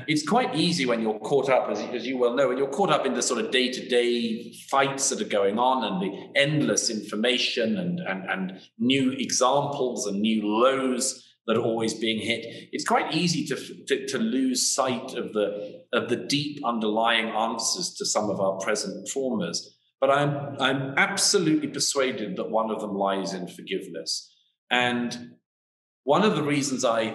it's quite easy when you're caught up, as you well know, when you're caught up in the sort of day-to-day fights that are going on, and the endless information and new examples and new lows that are always being hit. It's quite easy to lose sight of the deep underlying answers to some of our present traumas. But I'm absolutely persuaded that one of them lies in forgiveness. And one of the reasons I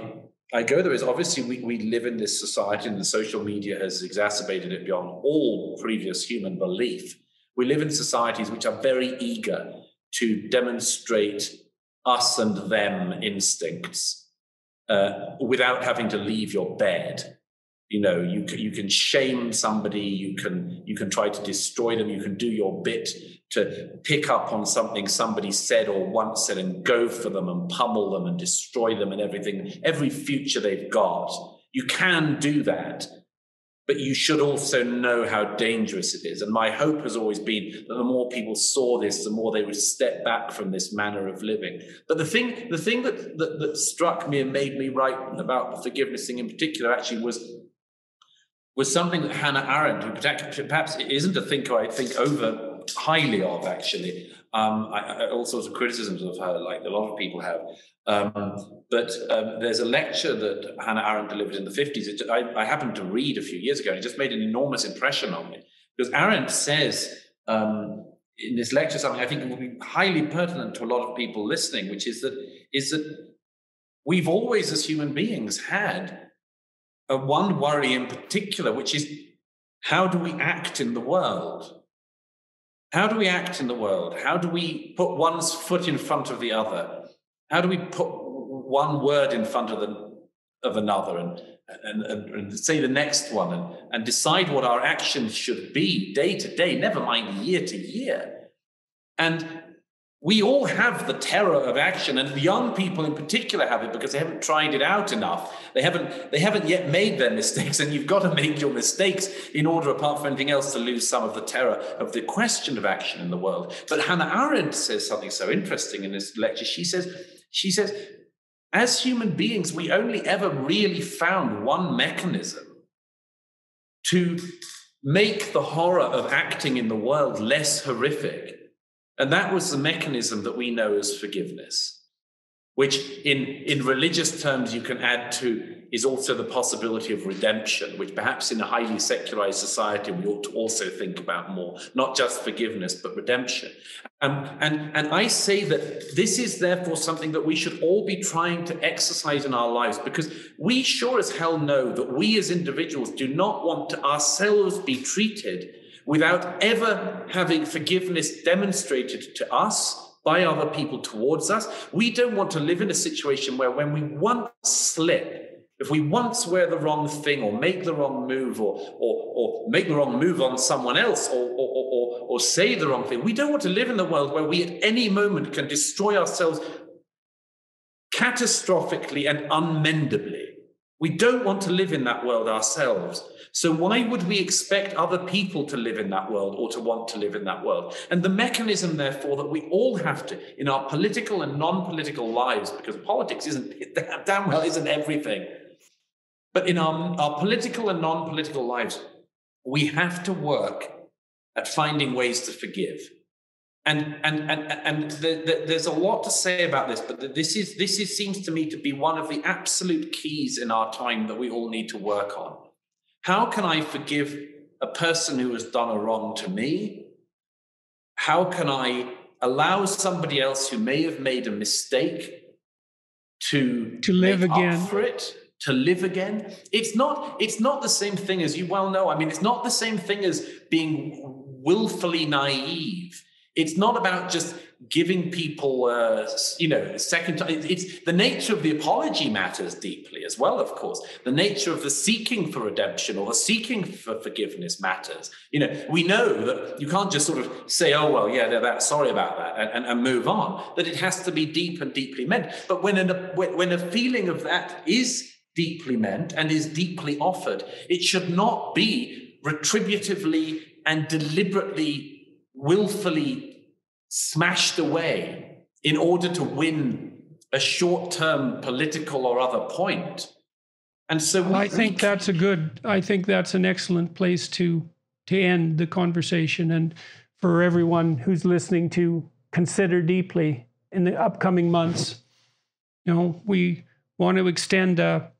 go there is, obviously we live in this society, and the social media has exacerbated it beyond all previous human belief. We live in societies which are very eager to demonstrate us and them instincts without having to leave your bed. You can shame somebody, you can try to destroy them, you can do your bit to pick up on something somebody said or once said and go for them and pummel them and destroy them and everything, every future they've got. You can do that, but you should also know how dangerous it is. And my hope has always been that the more people saw this, the more they would step back from this manner of living. But the thing that struck me and made me write about the forgiveness thing in particular actually was something that Hannah Arendt, who perhaps isn't a thinker I think over highly of, actually. All sorts of criticisms of her, like a lot of people have. But there's a lecture that Hannah Arendt delivered in the 50s. I happened to read a few years ago, and it just made an enormous impression on me. Because Arendt says in this lecture something I think will be highly pertinent to a lot of people listening, which is that we've always, as human beings, had one worry in particular, which is how do we act in the world? How do we act in the world? How do we put one's foot in front of the other? How do we put one word in front of another and say the next one and decide what our actions should be day to day, never mind year to year? And we all have the terror of action, and the young people in particular have it because they haven't tried it out enough. They haven't yet made their mistakes, and you've got to make your mistakes in order, apart from anything else, to lose some of the terror of the question of action in the world. But Hannah Arendt says something so interesting in this lecture. She says, as human beings, we only ever really found one mechanism to make the horror of acting in the world less horrific. And that was the mechanism that we know as forgiveness, which in religious terms you can add to is also the possibility of redemption, which perhaps in a highly secularized society we ought to also think about more, not just forgiveness, but redemption. And I say that this is therefore something that we should all be trying to exercise in our lives, because we sure as hell know that we as individuals do not want to ourselves be treated without ever having forgiveness demonstrated to us by other people towards us. We don't want to live in a situation where when we once slip, if we once wear the wrong thing or make the wrong move or make the wrong move on someone else or say the wrong thing, we don't want to live in the world where we at any moment can destroy ourselves catastrophically and unmendably. We don't want to live in that world ourselves. So why would we expect other people to live in that world or to want to live in that world? And the mechanism, therefore, that we all have to, in our political and non-political lives, because politics damn well isn't everything, but in our political and non-political lives, we have to work at finding ways to forgive. And there's a lot to say about this, but this seems to me to be one of the absolute keys in our time that we all need to work on. How can I forgive a person who has done a wrong to me? How can I allow somebody else who may have made a mistake to live again for it, to live again? It's not the same thing, as you well know. I mean, it's not the same thing as being willfully naive. It's not about just giving people, second time. It's the nature of the apology matters deeply as well, of course. The nature of the seeking for redemption or the seeking for forgiveness matters. We know that you can't just sort of say, oh, well, yeah, sorry about that, and move on, that it has to be deep and deeply meant. But when a feeling of that is deeply meant and is deeply offered, it should not be retributively and deliberately willfully smashed away in order to win a short-term political or other point. And so I think that's an excellent place to end the conversation, and for everyone who's listening to consider deeply in the upcoming months. We want to extend an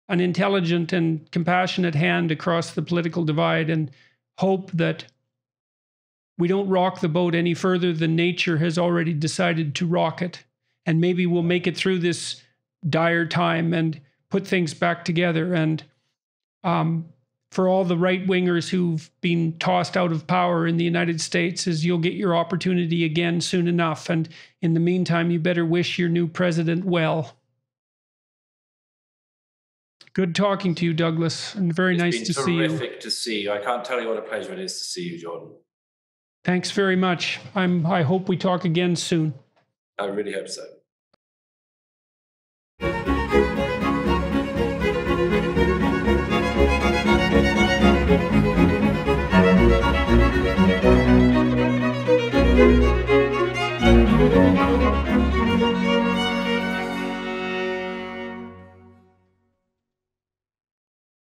intelligent and compassionate hand across the political divide and hope that we don't rock the boat any further than nature has already decided to rock it. And maybe we'll make it through this dire time and put things back together. And for all the right-wingers who've been tossed out of power in the United States, you'll get your opportunity again soon enough. And in the meantime, you better wish your new president well. Good talking to you, Douglas, and very nice to see you. It's been terrific to see you. I can't tell you what a pleasure it is to see you, Jordan. Thanks very much. I hope we talk again soon. I really hope so.